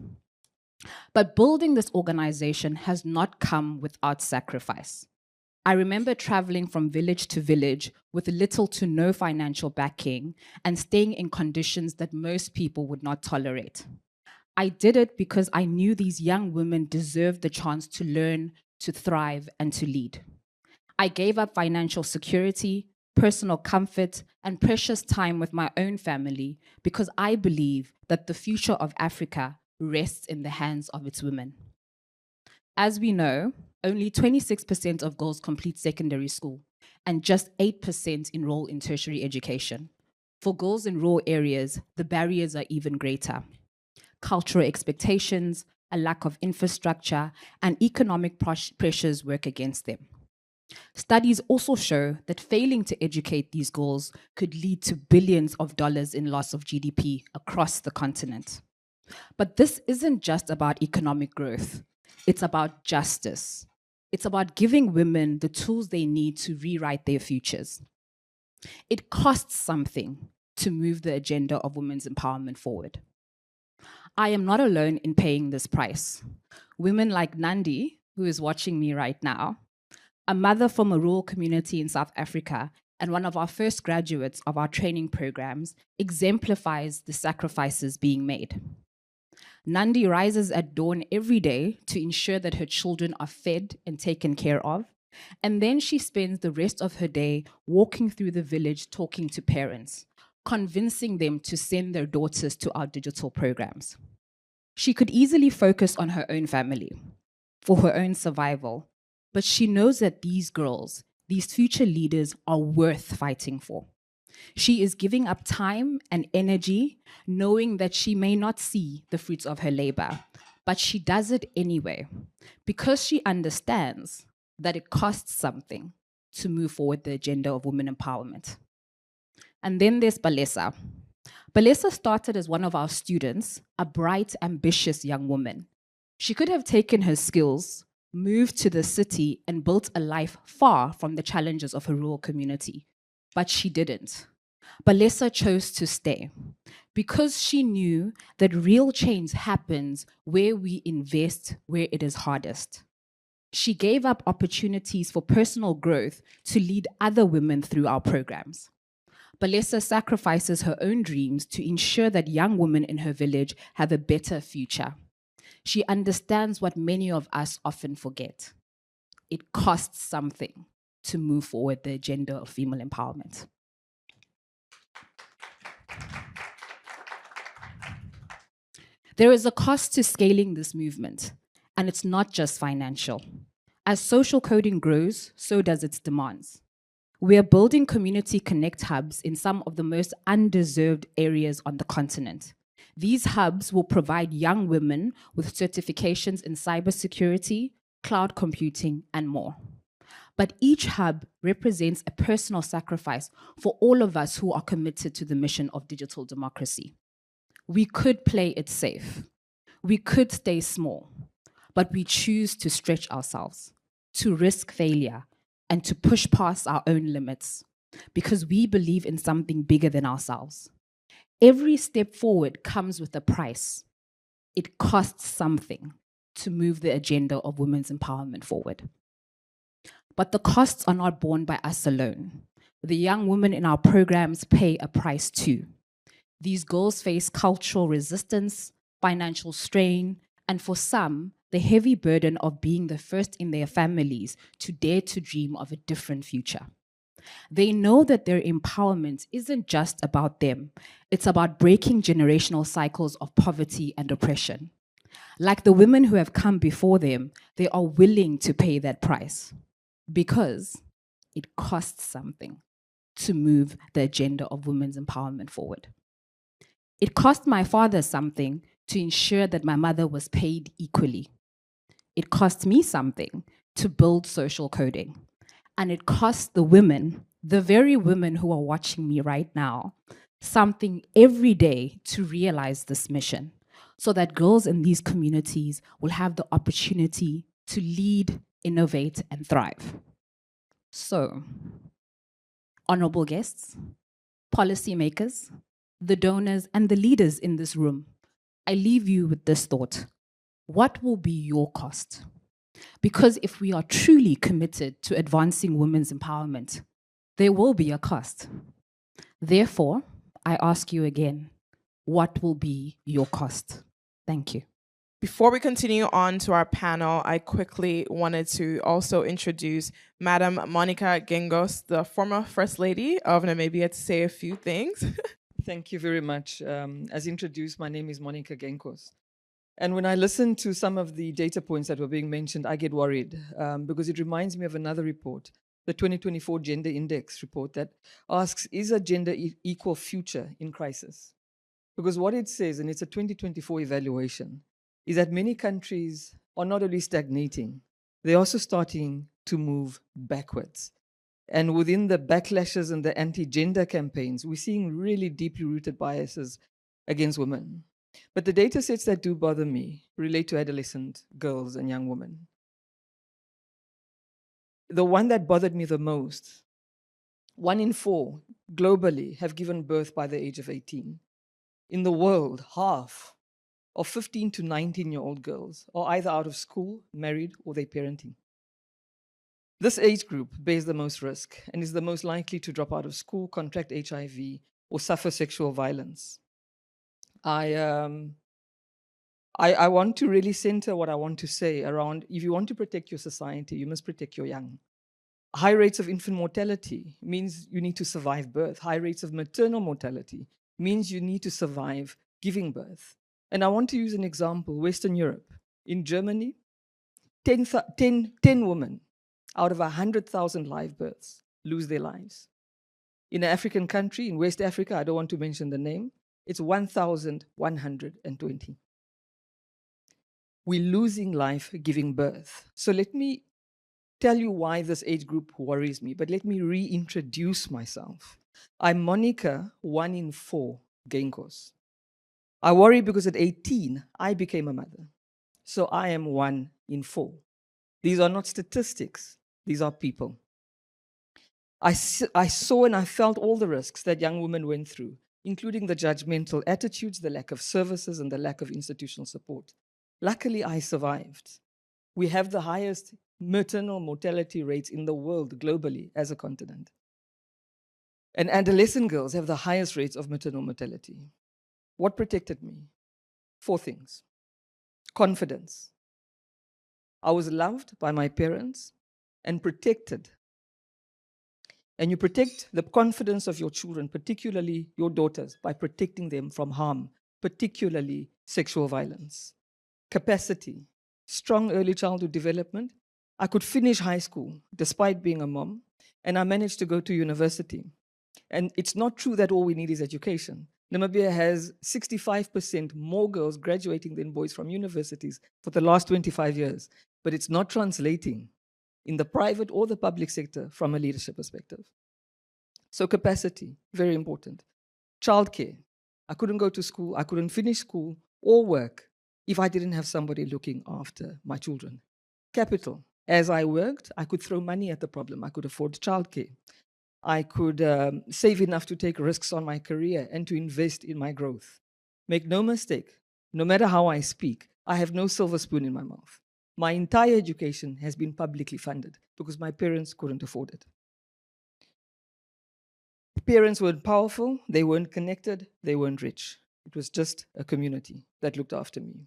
But building this organization has not come without sacrifice. I remember traveling from village to village with little to no financial backing and staying in conditions that most people would not tolerate. I did it because I knew these young women deserved the chance to learn, to thrive, and to lead. I gave up financial security, personal comfort, and precious time with my own family because I believe that the future of Africa rests in the hands of its women. As we know, only 26% of girls complete secondary school, and just 8% enroll in tertiary education. For girls in rural areas, the barriers are even greater. Cultural expectations, a lack of infrastructure, and economic pressures work against them. Studies also show that failing to educate these girls could lead to billions of dollars in loss of GDP across the continent. But this isn't just about economic growth. It's about justice. It's about giving women the tools they need to rewrite their futures. It costs something to move the agenda of women's empowerment forward. I am not alone in paying this price. Women like Nandi, who is watching me right now, a mother from a rural community in South Africa and one of our first graduates of our training programs, exemplifies the sacrifices being made. Nandi rises at dawn every day to ensure that her children are fed and taken care of, and then she spends the rest of her day walking through the village talking to parents, convincing them to send their daughters to our digital programs. She could easily focus on her own family, for her own survival, but she knows that these girls, these future leaders, are worth fighting for. She is giving up time and energy, knowing that she may not see the fruits of her labor, but she does it anyway, because she understands that it costs something to move forward the agenda of women empowerment. And then there's Balesa. Balesa started as one of our students, a bright, ambitious young woman. She could have taken her skills, moved to the city, and built a life far from the challenges of her rural community. But she didn't. Balesa chose to stay because she knew that real change happens where we invest where it is hardest. She gave up opportunities for personal growth to lead other women through our programs. Balesa sacrifices her own dreams to ensure that young women in her village have a better future. She understands what many of us often forget. It costs something to move forward the agenda of female empowerment. There is a cost to scaling this movement, and it's not just financial. As social coding grows, so does its demands. We are building community connect hubs in some of the most undeserved areas on the continent. These hubs will provide young women with certifications in cybersecurity, cloud computing, and more. But each hub represents a personal sacrifice for all of us who are committed to the mission of digital democracy. We could play it safe. We could stay small, but we choose to stretch ourselves, to risk failure, and to push past our own limits because we believe in something bigger than ourselves. Every step forward comes with a price. It costs something to move the agenda of women's empowerment forward. But the costs are not borne by us alone. The young women in our programs pay a price too. These girls face cultural resistance, financial strain, and for some, the heavy burden of being the first in their families to dare to dream of a different future. They know that their empowerment isn't just about them, it's about breaking generational cycles of poverty and oppression. Like the women who have come before them, they are willing to pay that price because it costs something to move the agenda of women's empowerment forward. It cost my father something to ensure that my mother was paid equally. It cost me something to build social coding. And it cost the women, the very women who are watching me right now, something every day to realize this mission so that girls in these communities will have the opportunity to lead, innovate, and thrive. So, honorable guests, policymakers, the donors, and the leaders in this room, I leave you with this thought. What will be your cost? Because if we are truly committed to advancing women's empowerment, there will be a cost. Therefore, I ask you again, what will be your cost? Thank you. Before we continue on to our panel, I quickly wanted to also introduce Madam Monica Gengos, the former First Lady of Namibia, to say a few things. Thank you very much. As introduced, my name is Monica Genkos. And when I listen to some of the data points that were being mentioned, I get worried because it reminds me of another report, the 2024 Gender Index report that asks, is a gender equal future in crisis? Because what it says, and it's a 2024 evaluation, is that many countries are not only stagnating, they're also starting to move backwards. And within the backlashes and the anti-gender campaigns, we're seeing really deeply rooted biases against women. But the data sets that do bother me relate to adolescent girls and young women. The one that bothered me the most, 1 in 4 globally have given birth by the age of 18. In the world, half of 15 to 19-year-old girls are either out of school, married, or they're parenting. This age group bears the most risk and is the most likely to drop out of school, contract HIV, or suffer sexual violence. I want to really center what I want to say around, if you want to protect your society, you must protect your young. High rates of infant mortality means you need to survive birth. High rates of maternal mortality means you need to survive giving birth. And I want to use an example, Western Europe. In Germany, 10 women out of 100,000 live births lose their lives. In an African country, in West Africa, I don't want to mention the name, it's 1,120. We're losing life giving birth. So let me tell you why this age group worries me, but let me reintroduce myself. I'm Monica, 1 in 4 Genkos. I worry because at 18, I became a mother. So I am 1 in 4. These are not statistics, these are people. I saw and I felt all the risks that young women went through, including the judgmental attitudes, the lack of services, and the lack of institutional support. Luckily, I survived. We have the highest maternal mortality rates in the world globally as a continent. And adolescent girls have the highest rates of maternal mortality. What protected me? 4 things. Confidence. I was loved by my parents and protected. And you protect the confidence of your children, particularly your daughters, by protecting them from harm, particularly sexual violence. Capacity. Strong early childhood development. I could finish high school despite being a mom, and I managed to go to university. And it's not true that all we need is education. Namibia has 65% more girls graduating than boys from universities for the last 25 years, but it's not translating in the private or the public sector from a leadership perspective. So capacity, very important. Childcare. I couldn't go to school, I couldn't finish school or work if I didn't have somebody looking after my children. Capital. As I worked, I could throw money at the problem. I could afford childcare. I could save enough to take risks on my career and to invest in my growth. Make no mistake, no matter how I speak, I have no silver spoon in my mouth. My entire education has been publicly funded because my parents couldn't afford it. Parents weren't powerful, they weren't connected, they weren't rich. It was just a community that looked after me.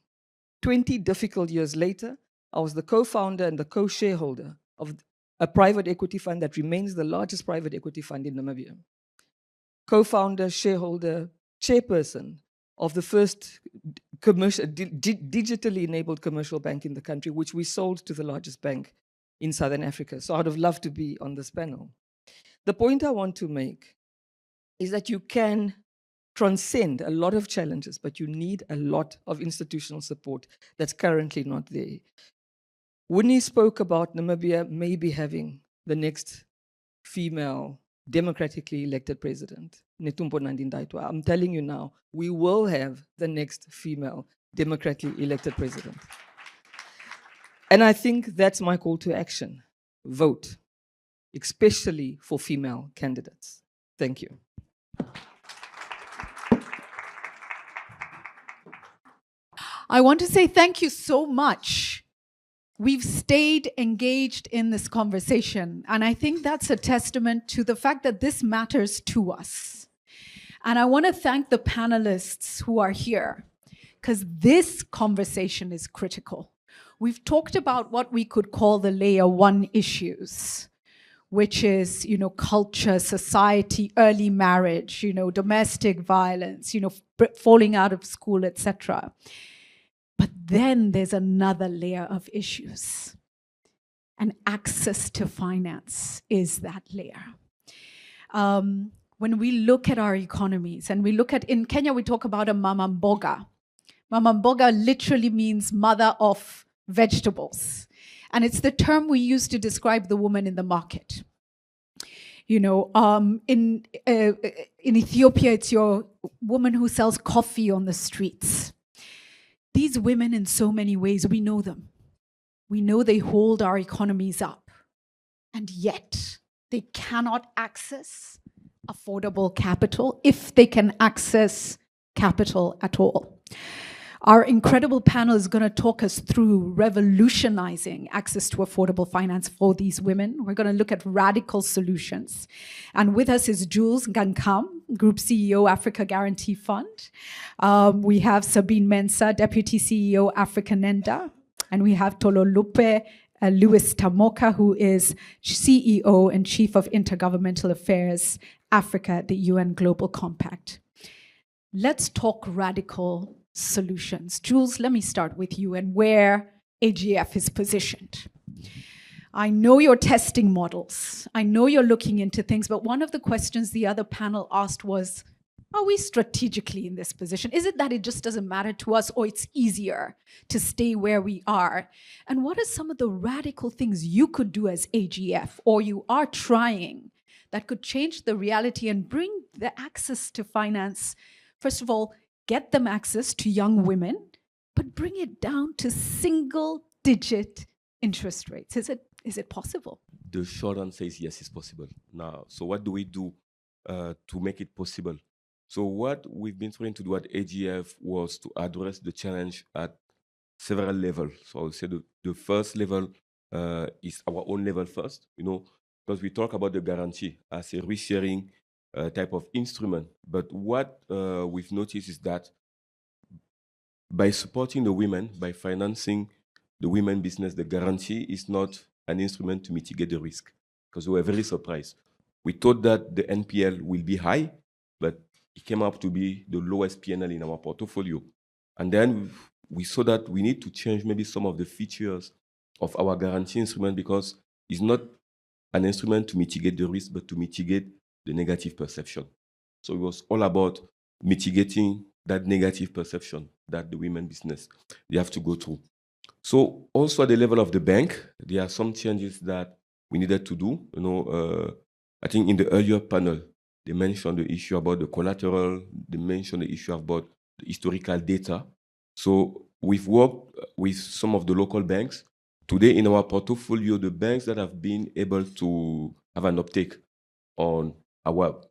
20 difficult years later, I was the co-founder and the co-shareholder of a private equity fund that remains the largest private equity fund in Namibia. Co-founder, shareholder, chairperson of the first commercial, digitally enabled commercial bank in the country, which we sold to the largest bank in Southern Africa. So I'd have loved to be on this panel. The point I want to make is that you can transcend a lot of challenges, but you need a lot of institutional support that's currently not there. Winnie spoke about Namibia maybe having the next female democratically elected president, Netumbo Nandi-Ndaitwah. I'm telling you now, we will have the next female democratically elected president. And I think that's my call to action. Vote, especially for female candidates. Thank you. I want to say thank you so much. We've stayed engaged in this conversation, and I think that's a testament to the fact that this matters to us. And I want to thank the panelists who are here, because this conversation is critical. We've talked about what we could call the layer 1 issues, which is, culture, society, early marriage, domestic violence, falling out of school, etc. But then there's another layer of issues. And access to finance is that layer. When we look at our economies, and we look at, in Kenya, we talk about a mama mboga. Mama mboga literally means mother of vegetables. And it's the term we use to describe the woman in the market. In Ethiopia, it's your woman who sells coffee on the streets. These women, in so many ways, we know them. We know they hold our economies up. And yet, they cannot access affordable capital if they can access capital at all. Our incredible panel is going to talk us through revolutionizing access to affordable finance for these women. We're going to look at radical solutions. And with us is Jules Gankam, Group CEO, Africa Guarantee Fund. We have Sabine Mensah, Deputy CEO, Africa Nenda. And we have Tololupe Lewis Tamoka, who is CEO and Chief of Intergovernmental Affairs, Africa at the UN Global Compact. Let's talk radical solutions. Jules, let me start with you and where AGF is positioned. I know you're testing models. I know you're looking into things, but one of the questions the other panel asked was, are we strategically in this position? Is it that it just doesn't matter to us, or it's easier to stay where we are? And what are some of the radical things you could do as AGF, or you are trying, that could change the reality and bring the access to finance? First of all, get them access to young women, but bring it down to single-digit interest rates. Is it possible? The short answer is yes, it's possible. Now, so what do we do to make it possible? So what we've been trying to do at AGF was to address the challenge at several levels. So I would say the first level is our own level first, because we talk about the guarantee as a risk-sharing type of instrument. But what we've noticed is that by supporting the women, by financing the women business, the guarantee is not an instrument to mitigate the risk, because we were very surprised. We thought that the NPL will be high, but it came up to be the lowest PNL in our portfolio. And then we saw that we need to change maybe some of the features of our guarantee instrument, because it's not an instrument to mitigate the risk, but to mitigate the negative perception. So it was all about mitigating that negative perception that the women business, they have to go through. So also at the level of the bank, there are some changes that we needed to do. I think in the earlier panel, they mentioned the issue about the collateral, they mentioned the issue about the historical data. So we've worked with some of the local banks. Today in our portfolio, the banks that have been able to have an uptake on our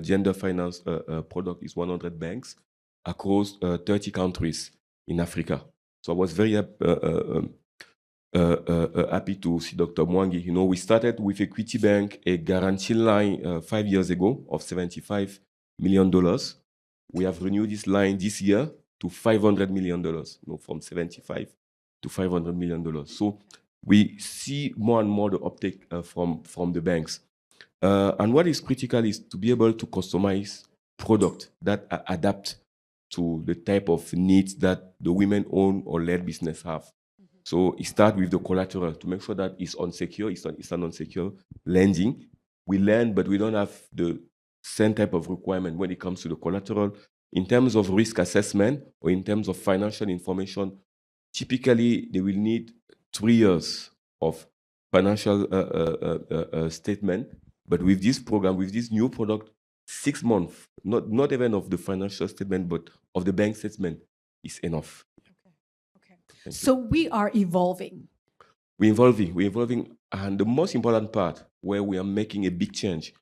gender finance product is 100 banks across 30 countries in Africa. So I was very happy to see Dr. Mwangi. We started with Equity Bank, a guarantee line 5 years ago of $75 million. We have renewed this line this year to $500 million, from 75 to $500 million. So we see more and more the uptake from the banks. And what is critical is to be able to customize products that adapt to the type of needs that the women-owned or led business have. So it starts with the collateral to make sure that it's unsecure, it's an unsecure lending. We lend, but we don't have the same type of requirement when it comes to the collateral. In terms of risk assessment or in terms of financial information, typically they will need 3 years of financial statement. But with this program, with this new product, 6 months, not even of the financial statement, but of the bank statement is enough. So we are evolving. We're evolving. And the most important part where we are making a big change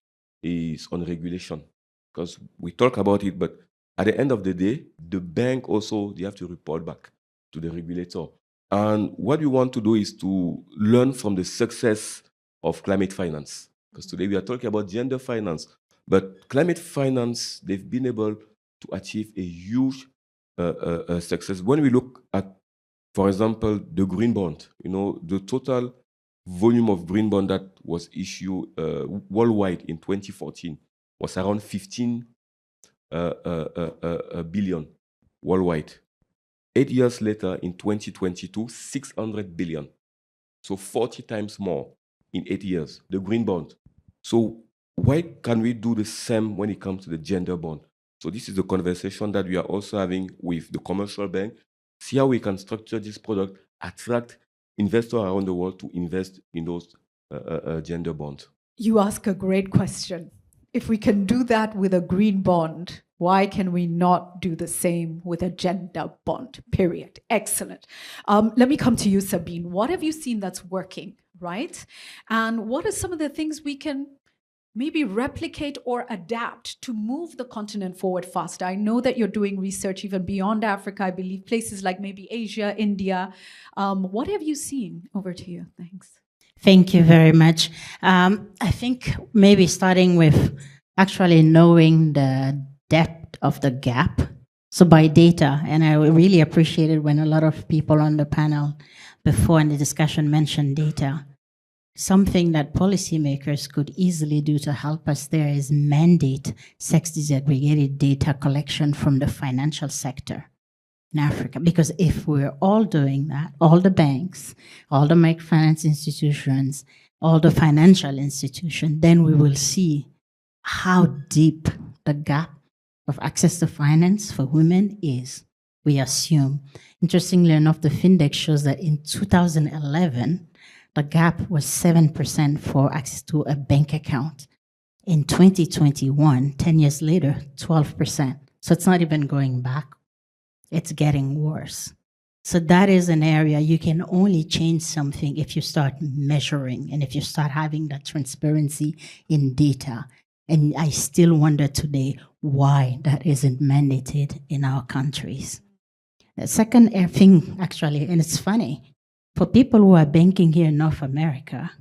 is on regulation. Because we talk about it, but at the end of the day, the bank also, they have to report back to the regulator. And what we want to do is to learn from the success of climate finance. Because today we are talking about gender finance. But climate finance, they've been able to achieve a huge success. When we look at, for example, the green bond, the total volume of green bond that was issued worldwide in 2014 was around 15 billion worldwide. 8 years later, in 2022, 600 billion. So 40 times more in 8 years, the green bond. So why can we do the same when it comes to the gender bond? So this is the conversation that we are also having with the commercial bank. See how we can structure this product, attract investors around the world to invest in those gender bonds. You ask a great question. If we can do that with a green bond, why can we not do the same with a gender bond? Period. Excellent. Let me come to you, Sabine. What have you seen that's working, right? And what are some of the things we can maybe replicate or adapt to move the continent forward faster? I know that you're doing research even beyond Africa, I believe places like maybe Asia, India. What have you seen? Over to you. Thanks. Thank you very much. I think maybe starting with actually knowing the depth of the gap. So by data, and I really appreciated when a lot of people on the panel before in the discussion mentioned data. Something that policymakers could easily do to help us there is mandate sex disaggregated data collection from the financial sector in Africa. Because if we're all doing that, all the banks, all the microfinance institutions, all the financial institutions, then we will see how deep the gap of access to finance for women is, we assume. Interestingly enough, the FinDex shows that in 2011, the gap was 7% for access to a bank account. In 2021, 10 years later, 12%. So it's not even going back. It's getting worse. So that is an area you can only change something if you start measuring and if you start having that transparency in data. And I still wonder today why that isn't mandated in our countries. The second thing, actually, and it's funny, for people who are banking here in North America,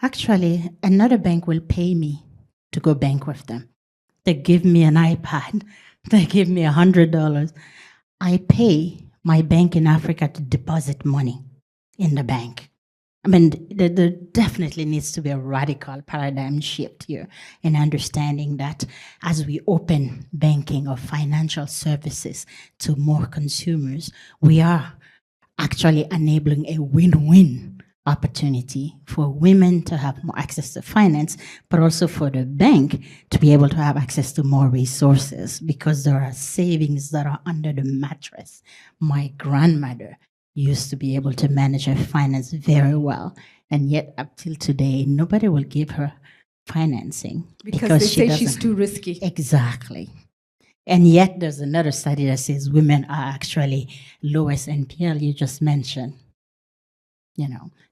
actually, another bank will pay me to go bank with them. They give me an iPad. They give me $100. I pay my bank in Africa to deposit money in the bank. I mean, there definitely needs to be a radical paradigm shift here in understanding that as we open banking or financial services to more consumers, we are actually enabling a win-win opportunity for women to have more access to finance, but also for the bank to be able to have access to more resources because there are savings that are under the mattress. My grandmother used to be able to manage her finance very well, and yet up till today, nobody will give her financing because they say she's too risky. Exactly. And yet there's another study that says women are actually lowest NPL you just mentioned.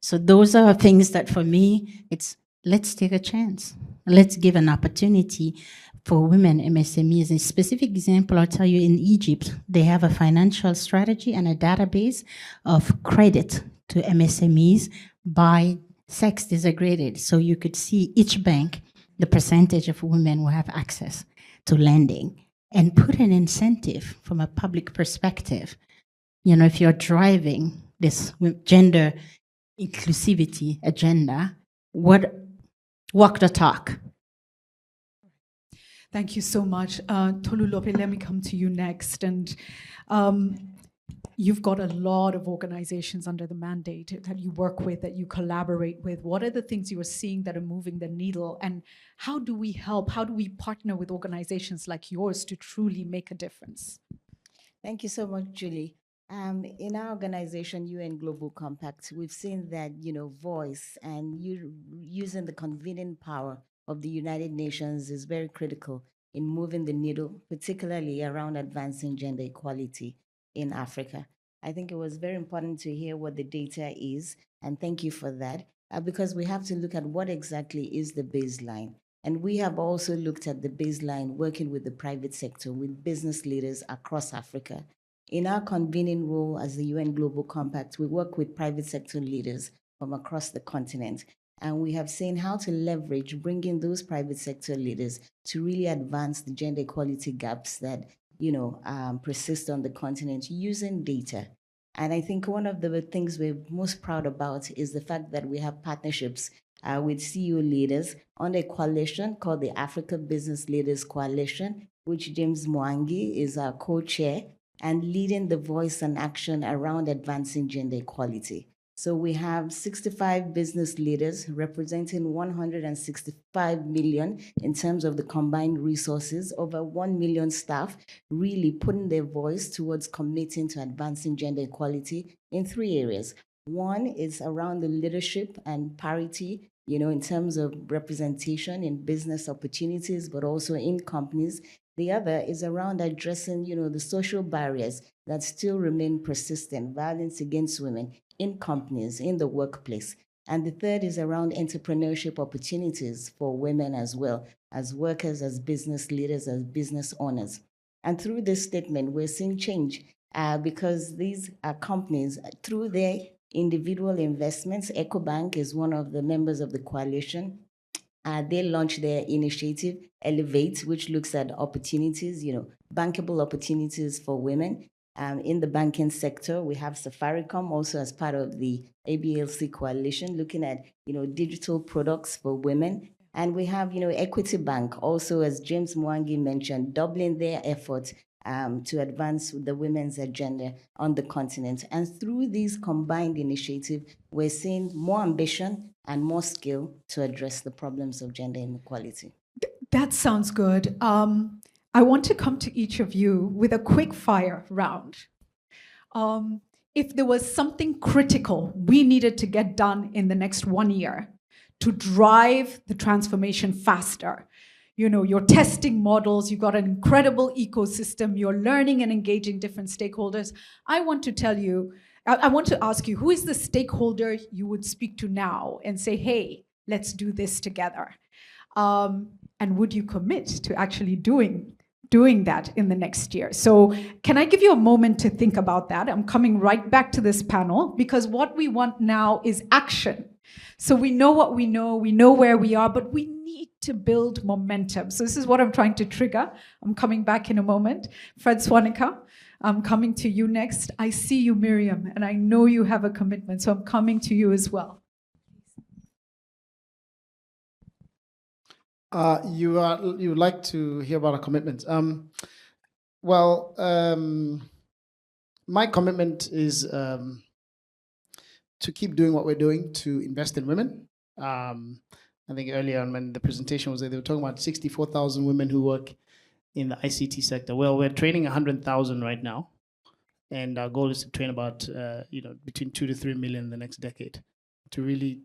So those are things that for me, it's let's take a chance. Let's give an opportunity for women MSMEs. A specific example, I'll tell you, in Egypt, they have a financial strategy and a database of credit to MSMEs by sex disaggregated. So you could see each bank, the percentage of women who have access to lending. and put an incentive from a public perspective. You know, if you're driving this gender inclusivity agenda, walk the talk. Thank you so much. Tolulope, let me come to you next. And you've got a lot of organizations under the mandate that you work with, that you collaborate with. What are the things you are seeing that are moving the needle? And how do we help? How do we partner with organizations like yours to truly make a difference? Thank you so much, Julie. In our organization, UN Global Compact, we've seen that, voice and using the convening power of the United Nations is very critical in moving the needle, particularly around advancing gender equality in Africa. I think it was very important to hear what the data is, and thank you for that, because we have to look at what exactly is the baseline. And we have also looked at the baseline working with the private sector, with business leaders across Africa. In our convening role as the UN Global Compact, we work with private sector leaders from across the continent. And we have seen how to leverage bringing those private sector leaders to really advance the gender equality gaps that, persist on the continent using data. And I think one of the things we're most proud about is the fact that we have partnerships with CEO leaders on a coalition called the Africa Business Leaders Coalition, which James Mwangi is our co-chair, and leading the voice and action around advancing gender equality. So we have 65 business leaders representing 165 million in terms of the combined resources, over 1 million staff really putting their voice towards committing to advancing gender equality in 3 areas. One is around the leadership and parity, in terms of representation in business opportunities, but also in companies. The other is around addressing, the social barriers that still remain persistent, violence against women in companies, in the workplace. And the third is around entrepreneurship opportunities for women as well, as workers, as business leaders, as business owners. And through this statement, we're seeing change because these companies, through their individual investments, EcoBank is one of the members of the coalition. They launched their initiative, Elevate, which looks at opportunities, bankable opportunities for women. In the banking sector, we have Safaricom also as part of the ABLC coalition, looking at, digital products for women. And we have, Equity Bank also, as James Mwangi mentioned, doubling their efforts to advance the women's agenda on the continent. And through these combined initiatives, we're seeing more ambition and more skill to address the problems of gender inequality. That sounds good. I want to come to each of you with a quick fire round. If there was something critical we needed to get done in the next 1 year to drive the transformation faster, you're testing models, you've got an incredible ecosystem, you're learning and engaging different stakeholders. I want to ask you, who is the stakeholder you would speak to now and say, hey, let's do this together? And would you commit to actually doing that in the next year? So can I give you a moment to think about that? I'm coming right back to this panel because what we want now is action. So we know what we know where we are, but we need to build momentum. So this is what I'm trying to trigger. I'm coming back in a moment. Fred Swanica, I'm coming to you next. I see you, Miriam, and I know you have a commitment, so I'm coming to you as well. You would like to hear about our commitments. My commitment is to keep doing what we're doing to invest in women. I think earlier on when the presentation was there, they were talking about 64,000 women who work in the ICT sector. Well, we're training 100,000 right now, and our goal is to train about between 2 to 3 million in the next decade to really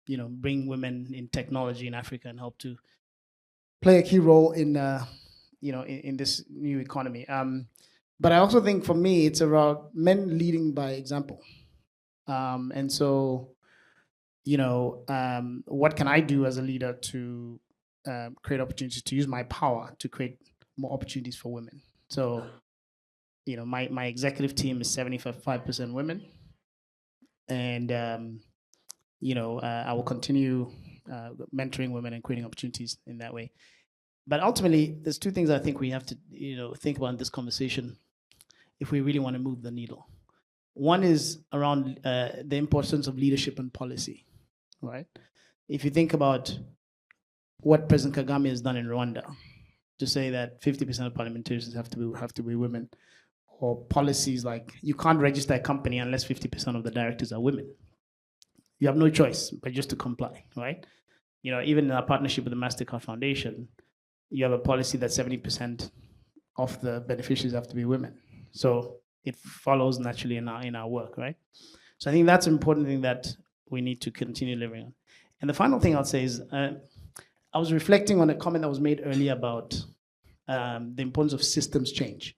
bring women in technology in Africa and help to play a key role in in this new economy. But I also think for me it's about men leading by example, and so what can I do as a leader to create opportunities, to use my power to create more opportunities for women? So, my executive team is 75% women, and I will continue mentoring women and creating opportunities in that way. But ultimately, there's two things I think we have to think about in this conversation if we really want to move the needle. One is around the importance of leadership and policy, right? If you think about what President Kagame has done in Rwanda, to say that 50% of parliamentarians have to be women, or policies like you can't register a company unless 50% of the directors are women. You have no choice but just to comply, right? Even in our partnership with the Mastercard Foundation, you have a policy that 70% of the beneficiaries have to be women. So it follows naturally in our work, right? So I think that's an important thing that we need to continue living on. And the final thing I'll say is, I was reflecting on a comment that was made earlier about the importance of systems change.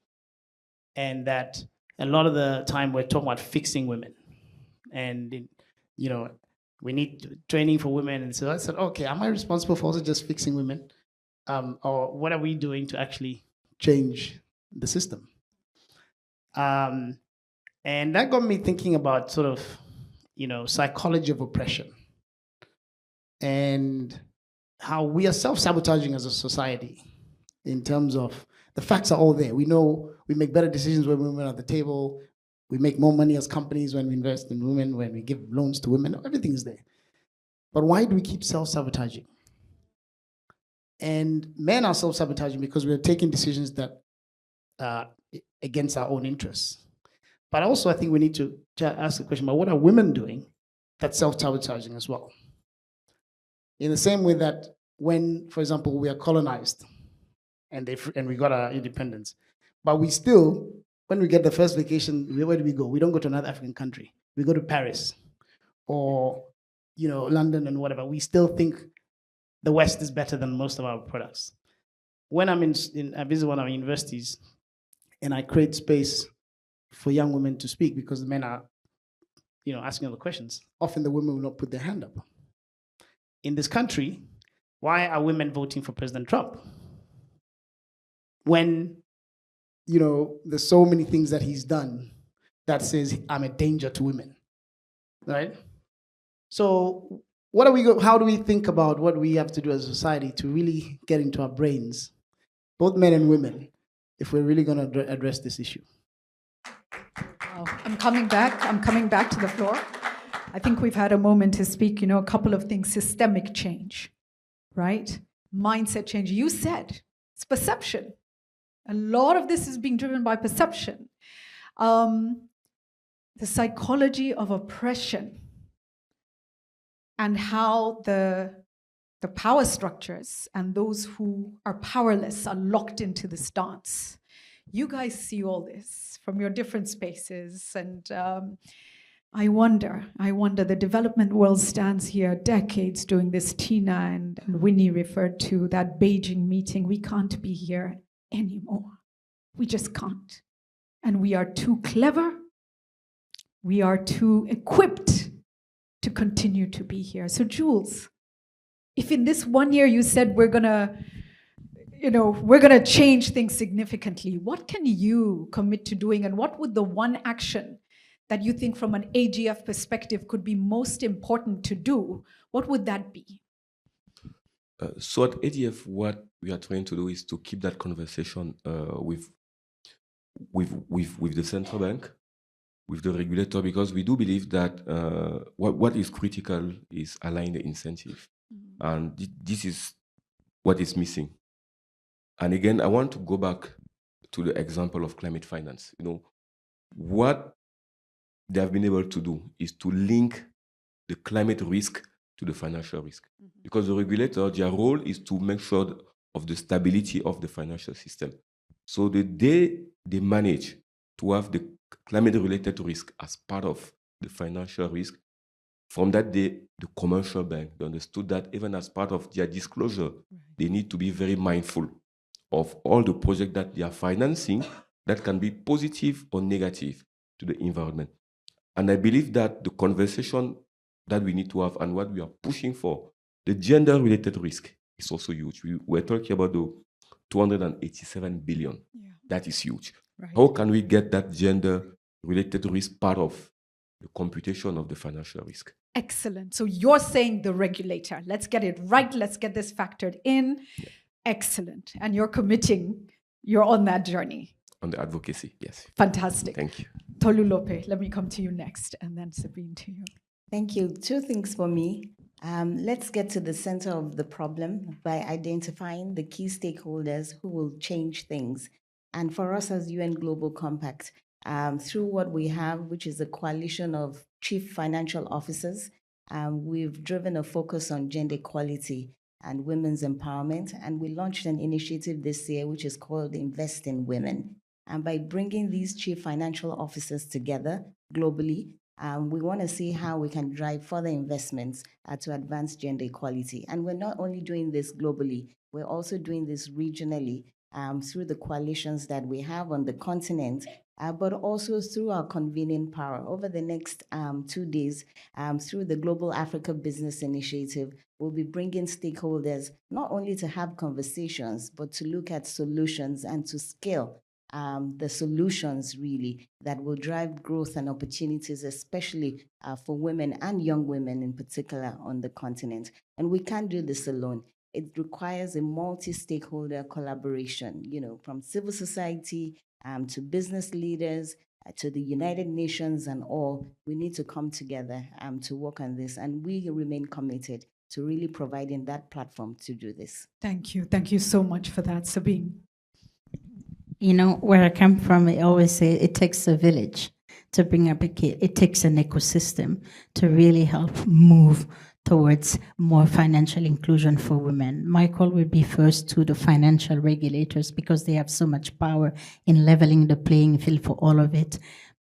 And that a lot of the time we're talking about fixing women. And, we need training for women. And so I said, okay, am I responsible for also just fixing women? Or what are we doing to actually change the system? And that got me thinking about sort of, psychology of oppression and how we are self-sabotaging as a society in terms of the facts are all there. We know we make better decisions when women are at the table. We make more money as companies when we invest in women, when we give loans to women. Everything is there. But why do we keep self-sabotaging? And men are self-sabotaging because we're taking decisions that are against our own interests. But also, I think we need to ask the question about what are women doing that's self-sabotaging as well? In the same way that when, for example, we are colonized and we got our independence, but we still, when we get the first vacation, where do we go? We don't go to another African country. We go to Paris or London and whatever. We still think the West is better than most of our products. When I visit one of our universities and I create space for young women to speak because the men are asking all the questions, often the women will not put their hand up. In this country, why are women voting for President Trump? When, there's so many things that he's done that says I'm a danger to women, right? So how do we think about what we have to do as a society to really get into our brains, both men and women, if we're really going to address this issue? I'm coming back to the floor. I think we've had a moment to speak, a couple of things. Systemic change, right? Mindset change. You said it's perception. A lot of this is being driven by perception. The psychology of oppression and how the power structures and those who are powerless are locked into this dance. You guys see all this from your different spaces, and I wonder, the development world stands here decades doing this. Tina and Winnie referred to that Beijing meeting. We can't be here anymore. We just can't. And we are too clever. We are too equipped to continue to be here. So Jules, if in this 1 year you said we're gonna change things significantly, what can you commit to doing, and what would the one action that you think from an AGF perspective could be most important to do, what would that be? So at AGF, what we are trying to do is to keep that conversation with the central bank, with the regulator, because we do believe that what is critical is align the incentive. And this is what is missing. And again, I want to go back to the example of climate finance. What they have been able to do is to link the climate risk to the financial risk. Because the regulator, their role is to make sure of the stability of the financial system. So the day they manage to have the climate-related risk as part of the financial risk, from that day, the commercial bank, they understood that even as part of their disclosure, they need to be very mindful of all the projects that they are financing that can be positive or negative to the environment. And I believe that the conversation that we need to have and what we are pushing for, the gender-related risk is also huge. We're talking about the 287 billion. Yeah. That is huge. Right. How can we get that gender-related risk part of the computation of the financial risk? Excellent. So you're saying the regulator. Let's get it right. Let's get this factored in. Yeah. Excellent. And you're on that journey. On the advocacy, yes. Fantastic. Thank you. Tolu Lope, let me come to you next, and then Sabine to you. Thank you. Two things for me. Let's get to the center of the problem by identifying the key stakeholders who will change things. And for us as UN Global Compact, through what we have, which is a coalition of chief financial officers, we've driven a focus on gender equality and women's empowerment. And we launched an initiative this year, which is called Invest in Women. And by bringing these chief financial officers together globally, we want to see how we can drive further investments to advance gender equality. And we're not only doing this globally, we're also doing this regionally through the coalitions that we have on the continent, but also through our convening power. Over the next 2 days, through the Global Africa Business Initiative, we'll be bringing stakeholders not only to have conversations, but to look at solutions and to scale the solutions really that will drive growth and opportunities, especially for women and young women in particular on the continent. And we can't do this alone. It requires a multi-stakeholder collaboration, from civil society to business leaders, to the United Nations and all. We need to come together to work on this, and we remain committed to really providing that platform to do this. Thank you. Thank you so much for that, Sabine. Where I come from, I always say it takes a village to bring up a kid. It takes an ecosystem to really help move towards more financial inclusion for women. My call would be first to the financial regulators because they have so much power in leveling the playing field for all of it.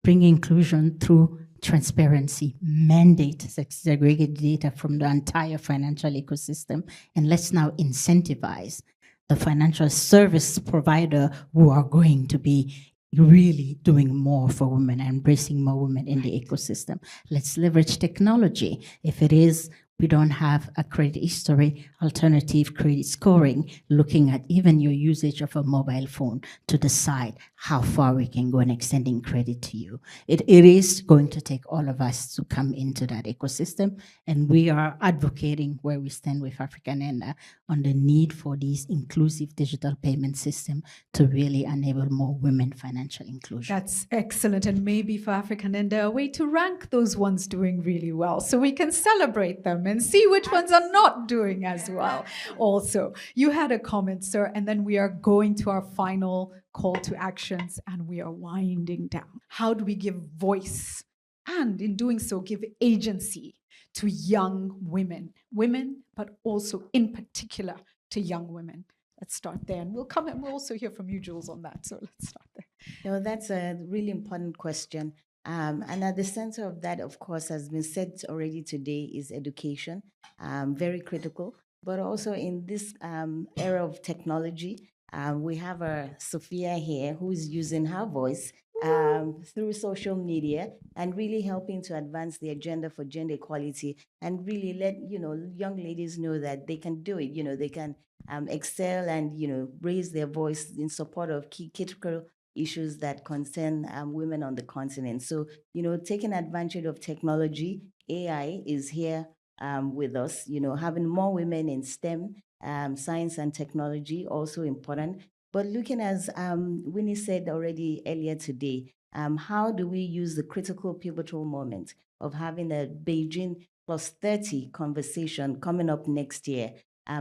Bring inclusion through transparency, mandate segregated data from the entire financial ecosystem, and let's now incentivize the financial service provider who are going to be really doing more for women and embracing more women in the ecosystem. Let's leverage technology. If it is we don't have a credit history, alternative credit scoring, looking at even your usage of a mobile phone to decide how far we can go in extending credit to you. It is going to take all of us to come into that ecosystem, and we are advocating where we stand with Africa and Indigenous on the need for these inclusive digital payment system to really enable more women financial inclusion. That's excellent, and maybe for Africa and Indigenous, a way to rank those ones doing really well so we can celebrate them and see which ones are not doing as well. Also, you had a comment, sir, and then we are going to our final call to actions and we are winding down. How do we give voice and in doing so give agency to young women, but also in particular to young women? Let's start there, and we'll come and we'll also hear from you, Jules, on that. So let's start there. That's a really important question. And at the center of that, of course, has been said already today, is education, very critical. But also in this era of technology, we have Sophia here who is using her voice through social media and really helping to advance the agenda for gender equality and really let young ladies know that they can do it. They can excel and raise their voice in support of key critical issues that concern women on the continent. So, taking advantage of technology, AI is here with us. Having more women in STEM, science and technology, also important. But looking, as Winnie said already earlier today, how do we use the critical pivotal moment of having a Beijing +30 conversation coming up next year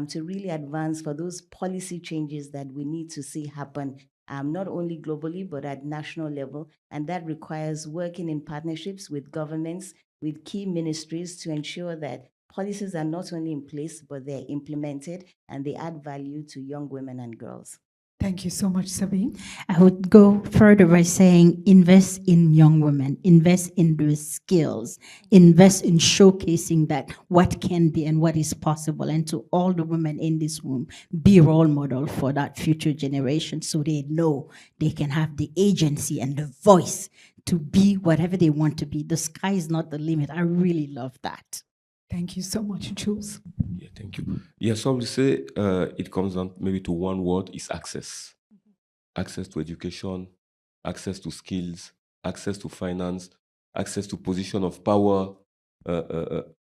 to really advance for those policy changes that we need to see happen not only globally, but at national level. And that requires working in partnerships with governments, with key ministries to ensure that policies are not only in place, but they're implemented and they add value to young women and girls. Thank you so much, Sabine. I would go further by saying invest in young women, invest in their skills, invest in showcasing that what can be and what is possible. And to all the women in this room, be a role model for that future generation so they know they can have the agency and the voice to be whatever they want to be. The sky is not the limit. I really love that. Thank you so much, Jules. Yeah, thank you. Yeah, some say it comes down maybe to one word, is access. Access to education, access to skills, access to finance, access to position of power,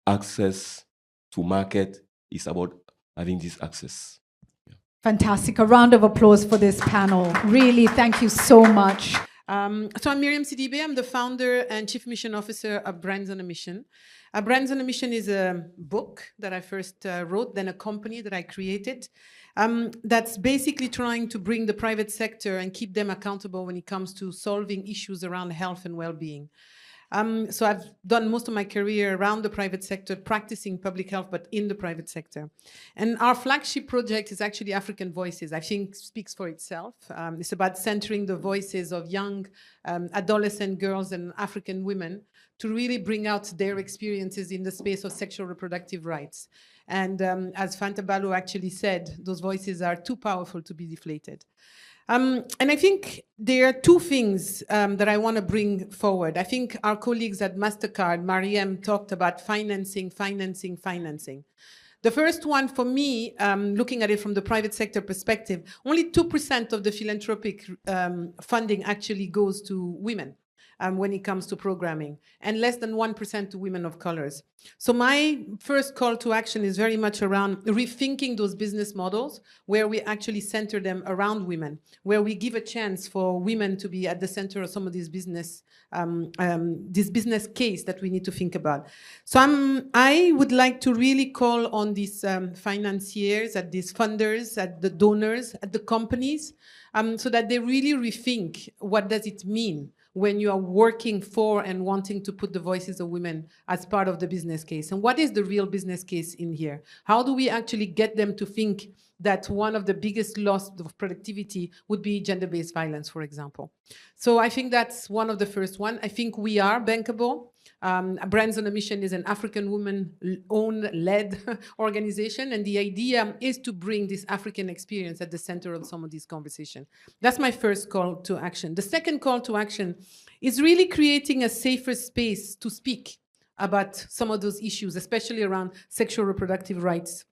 access to market. Is about having this access. Fantastic. A round of applause for this panel. Really, thank you so much. So I'm Miriam Sidibe. I'm the founder and chief mission officer of Brands on a Mission. Brands on a Mission is a book that I first wrote, then a company that I created. That's basically trying to bring the private sector and keep them accountable when it comes to solving issues around health and well-being. So I've done most of my career around the private sector, practicing public health, but in the private sector. And our flagship project is actually African Voices. I think speaks for itself. It's about centering the voices of young adolescent girls and African women to really bring out their experiences in the space of sexual reproductive rights. And as Fanta Ballo actually said, those voices are too powerful to be deflated. And I think there are two things that I want to bring forward. I think our colleagues at Mastercard, Mariam, talked about financing. The first one for me, looking at it from the private sector perspective, only 2% of the philanthropic funding actually goes to women. When it comes to programming, and less than 1% to women of colors. So my first call to action is very much around rethinking those business models where we actually center them around women, where we give a chance for women to be at the center of some of these business, this business case that we need to think about. So I would like to really call on these financiers, at these funders, at the donors, at the companies, so that they really rethink what does it mean when you are working for and wanting to put the voices of women as part of the business case. And what is the real business case in here? How do we actually get them to think that one of the biggest loss of productivity would be gender-based violence, for example? So I think that's one of the first one. I think we are bankable. Brands on a Mission is an African woman-owned, led organization, and the idea is to bring this African experience at the center of some of these conversations. That's my first call to action. The second call to action is really creating a safer space to speak about some of those issues, especially around sexual reproductive rights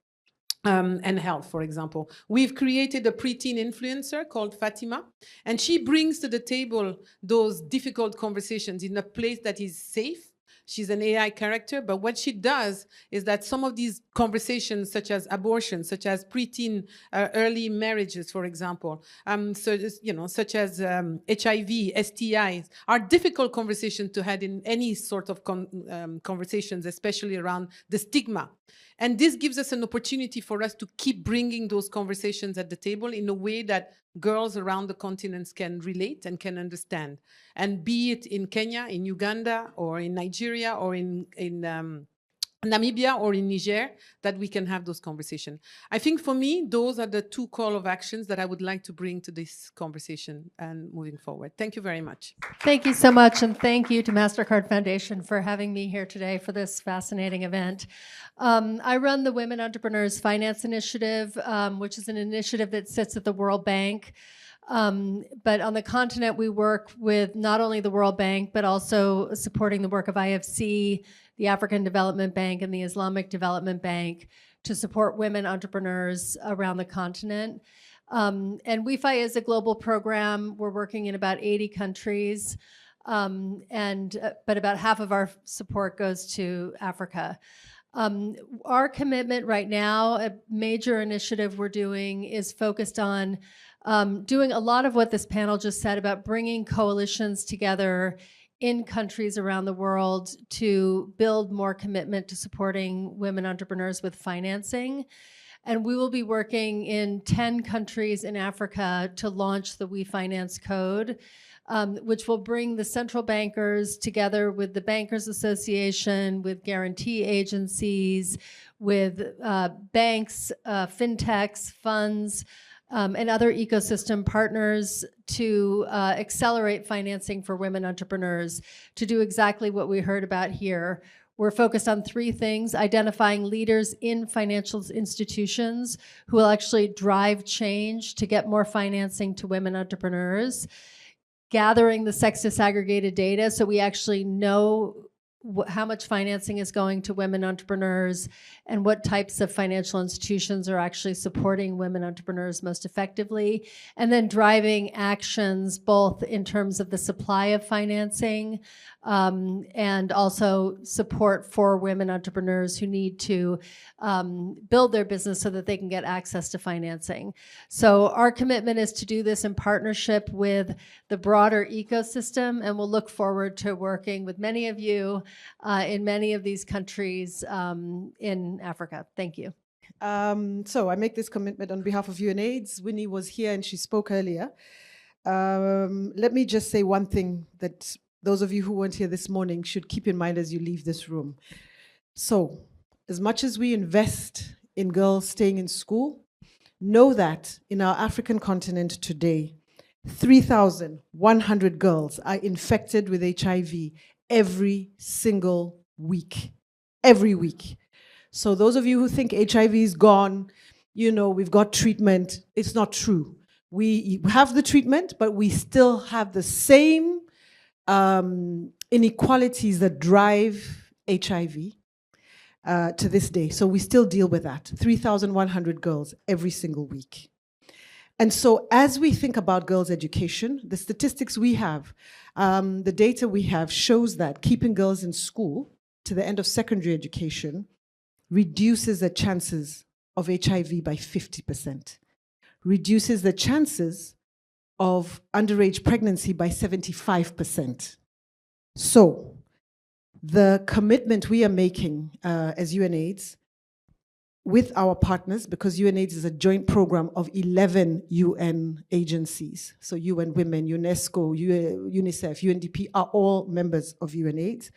and health, for example. We've created a preteen influencer called Fatima, and she brings to the table those difficult conversations in a place that is safe. She's an AI character, but what she does is that some of these conversations, such as abortion, such as preteen early marriages, for example, such as HIV, STIs, are difficult conversations to have in any sort of conversations, especially around the stigma. And this gives us an opportunity for us to keep bringing those conversations at the table in a way that girls around the continents can relate and can understand. And be it in Kenya, in Uganda, or in Nigeria, or in Namibia or in Niger, that we can have those conversations. I think for me, those are the two call of actions that I would like to bring to this conversation and moving forward. Thank you very much. Thank you so much, and thank you to Mastercard Foundation for having me here today for this fascinating event. I run the Women Entrepreneurs Finance Initiative, which is an initiative that sits at the World Bank. But on the continent, we work with not only the World Bank, but also supporting the work of IFC, the African Development Bank, and the Islamic Development Bank to support women entrepreneurs around the continent. And WeFi is a global program. We're working in about 80 countries, but about half of our support goes to Africa. Our commitment right now, a major initiative we're doing, is focused on doing a lot of what this panel just said about bringing coalitions together in countries around the world to build more commitment to supporting women entrepreneurs with financing. And we will be working in 10 countries in Africa to launch the We Finance Code, which will bring the central bankers together with the Bankers Association, with guarantee agencies, with banks, fintechs, funds, and other ecosystem partners to accelerate financing for women entrepreneurs to do exactly what we heard about here. We're focused on three things: identifying leaders in financial institutions who will actually drive change to get more financing to women entrepreneurs, gathering the sex disaggregated data so we actually know how much financing is going to women entrepreneurs and what types of financial institutions are actually supporting women entrepreneurs most effectively, and then driving actions both in terms of the supply of financing and also support for women entrepreneurs who need to build their business so that they can get access to financing. So our commitment is to do this in partnership with the broader ecosystem, and we'll look forward to working with many of you in many of these countries in Africa. Thank you. So I make this commitment on behalf of UNAIDS. Winnie was here and she spoke earlier. Let me just say one thing that those of you who weren't here this morning should keep in mind as you leave this room. So, as much as we invest in girls staying in school, know that in our African continent today, 3,100 girls are infected with HIV every single week. Every week. So those of you who think HIV is gone, you know, we've got treatment, it's not true. We have the treatment, but we still have the same inequalities that drive HIV to this day. So we still deal with that. 3,100 girls every single week. And so as we think about girls' education, the statistics we have, the data we have shows that keeping girls in school to the end of secondary education reduces the chances of HIV by 50%, reduces the chances of underage pregnancy by 75%. So the commitment we are making as UNAIDS with our partners, because UNAIDS is a joint program of 11 UN agencies. So UN Women, UNESCO, UNICEF, UNDP are all members of UNAIDS.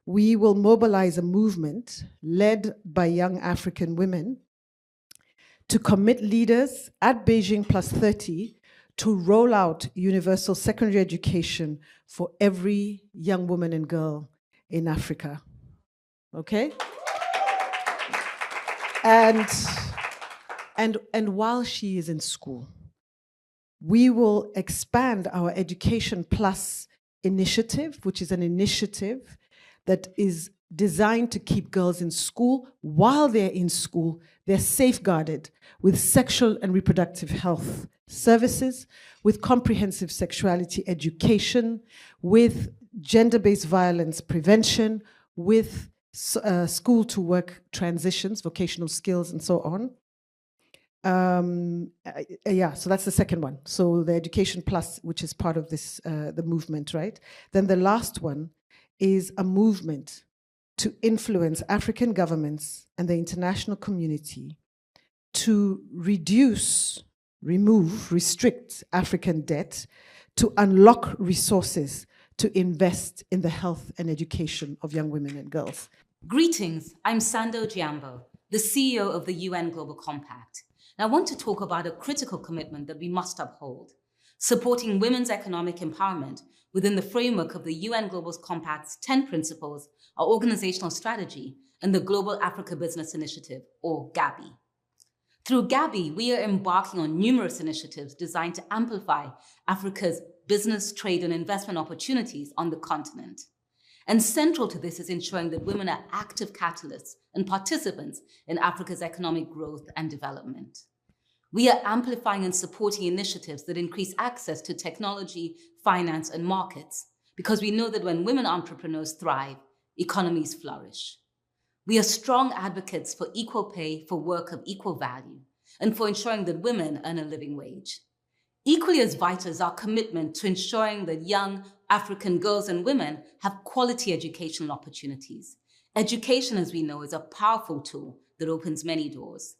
We will mobilize a movement led by young African women to commit leaders at Beijing Plus 30 to roll out universal secondary education for every young woman and girl in Africa. Okay? And while she is in school, we will expand our Education Plus initiative, which is an initiative that is designed to keep girls in school. While they're in school, they're safeguarded with sexual and reproductive health services, with comprehensive sexuality education, with gender-based violence prevention, with school-to-work transitions, vocational skills, and so on. Yeah, so that's the second one. So the Education Plus, which is part of this, the movement, right? Then the last one is a movement to influence African governments and the international community to reduce, remove, restrict African debt, to unlock resources to invest in the health and education of young women and girls. Greetings, I'm Sando Giambo, the CEO of the UN Global Compact. And I want to talk about a critical commitment that we must uphold, supporting women's economic empowerment within the framework of the UN Global Compact's 10 principles, our organizational strategy, and the Global Africa Business Initiative, or GABI. Through GABI, we are embarking on numerous initiatives designed to amplify Africa's business, trade, and investment opportunities on the continent. And central to this is ensuring that women are active catalysts and participants in Africa's economic growth and development. We are amplifying and supporting initiatives that increase access to technology, finance, and markets, because we know that when women entrepreneurs thrive, economies flourish. We are strong advocates for equal pay for work of equal value and for ensuring that women earn a living wage. Equally as vital is our commitment to ensuring that young African girls and women have quality educational opportunities. Education, as we know, is a powerful tool that opens many doors.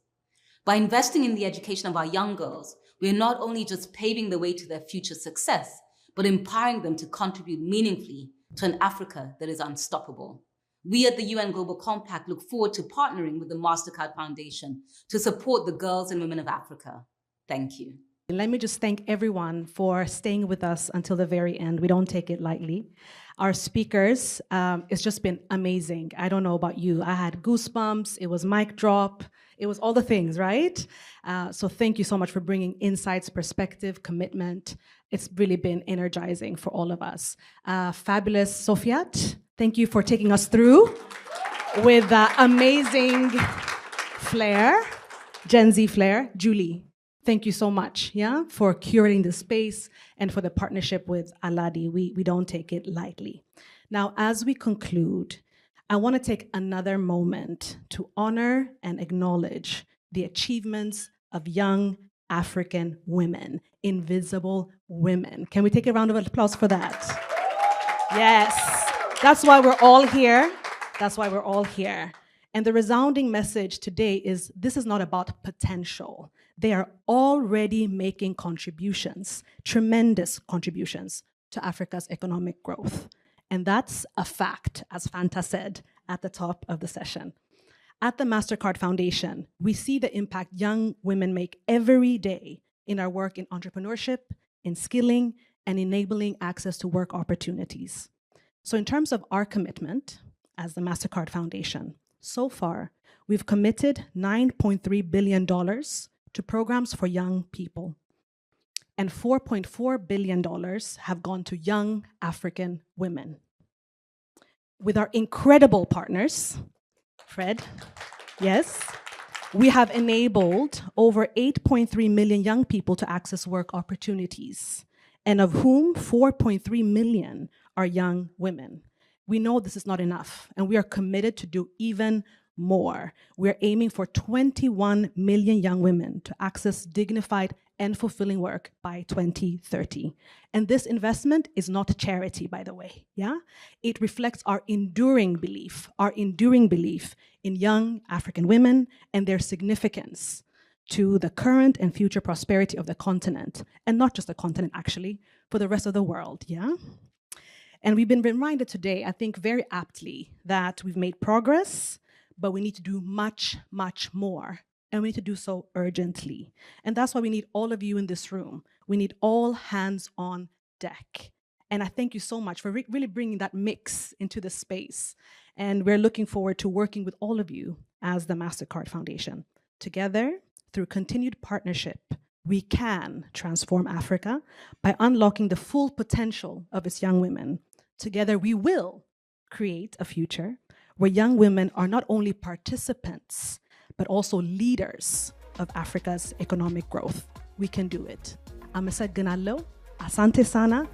By investing in the education of our young girls, we are not only just paving the way to their future success, but empowering them to contribute meaningfully to an Africa that is unstoppable. We at the UN Global Compact look forward to partnering with the Mastercard Foundation to support the girls and women of Africa. Thank you. Let me just thank everyone for staying with us until the very end. We don't take it lightly. Our speakers, it's just been amazing. I don't know about you. I had goosebumps. It was mic drop. It was all the things, right? So thank you so much for bringing insights, perspective, commitment. It's really been energizing for all of us. Fabulous Sofiat, Thank you for taking us through with amazing flair, Gen Z flair. Julie, thank you so much, for curating the space and for the partnership with Aladi. We don't take it lightly. Now, as we conclude, I want to take another moment to honor and acknowledge the achievements of young African women, invisible women. Can we take a round of applause for that? Yes, that's why we're all here. That's why we're all here. And the resounding message today is this is not about potential. They are already making contributions, tremendous contributions to Africa's economic growth. And that's a fact, as Fanta said at the top of the session. At the Mastercard Foundation, we see the impact young women make every day in our work in entrepreneurship, in skilling, and enabling access to work opportunities. So in terms of our commitment as the Mastercard Foundation, so far, we've committed $9.3 billion to programs for young people. And $4.4 billion have gone to young African women. With our incredible partners, Fred, yes, we have enabled over 8.3 million young people to access work opportunities, and of whom 4.3 million are young women. We know this is not enough, and we are committed to do even more. We're aiming for 21 million young women to access dignified and fulfilling work by 2030. And this investment is not charity, by the way, It reflects our enduring belief in young African women and their significance to the current and future prosperity of the continent, and not just the continent, actually, for the rest of the world, And we've been reminded today, I think very aptly, that we've made progress, but we need to do much, much more. And we need to do so urgently. And that's why we need all of you in this room. We need all hands on deck. And I thank you so much for really bringing that mix into the space. And we're looking forward to working with all of you as the Mastercard Foundation. Together, through continued partnership, we can transform Africa by unlocking the full potential of its young women. Together, we will create a future where young women are not only participants, but also leaders of Africa's economic growth. We can do it. Amesad Ganalo, Asante Sana,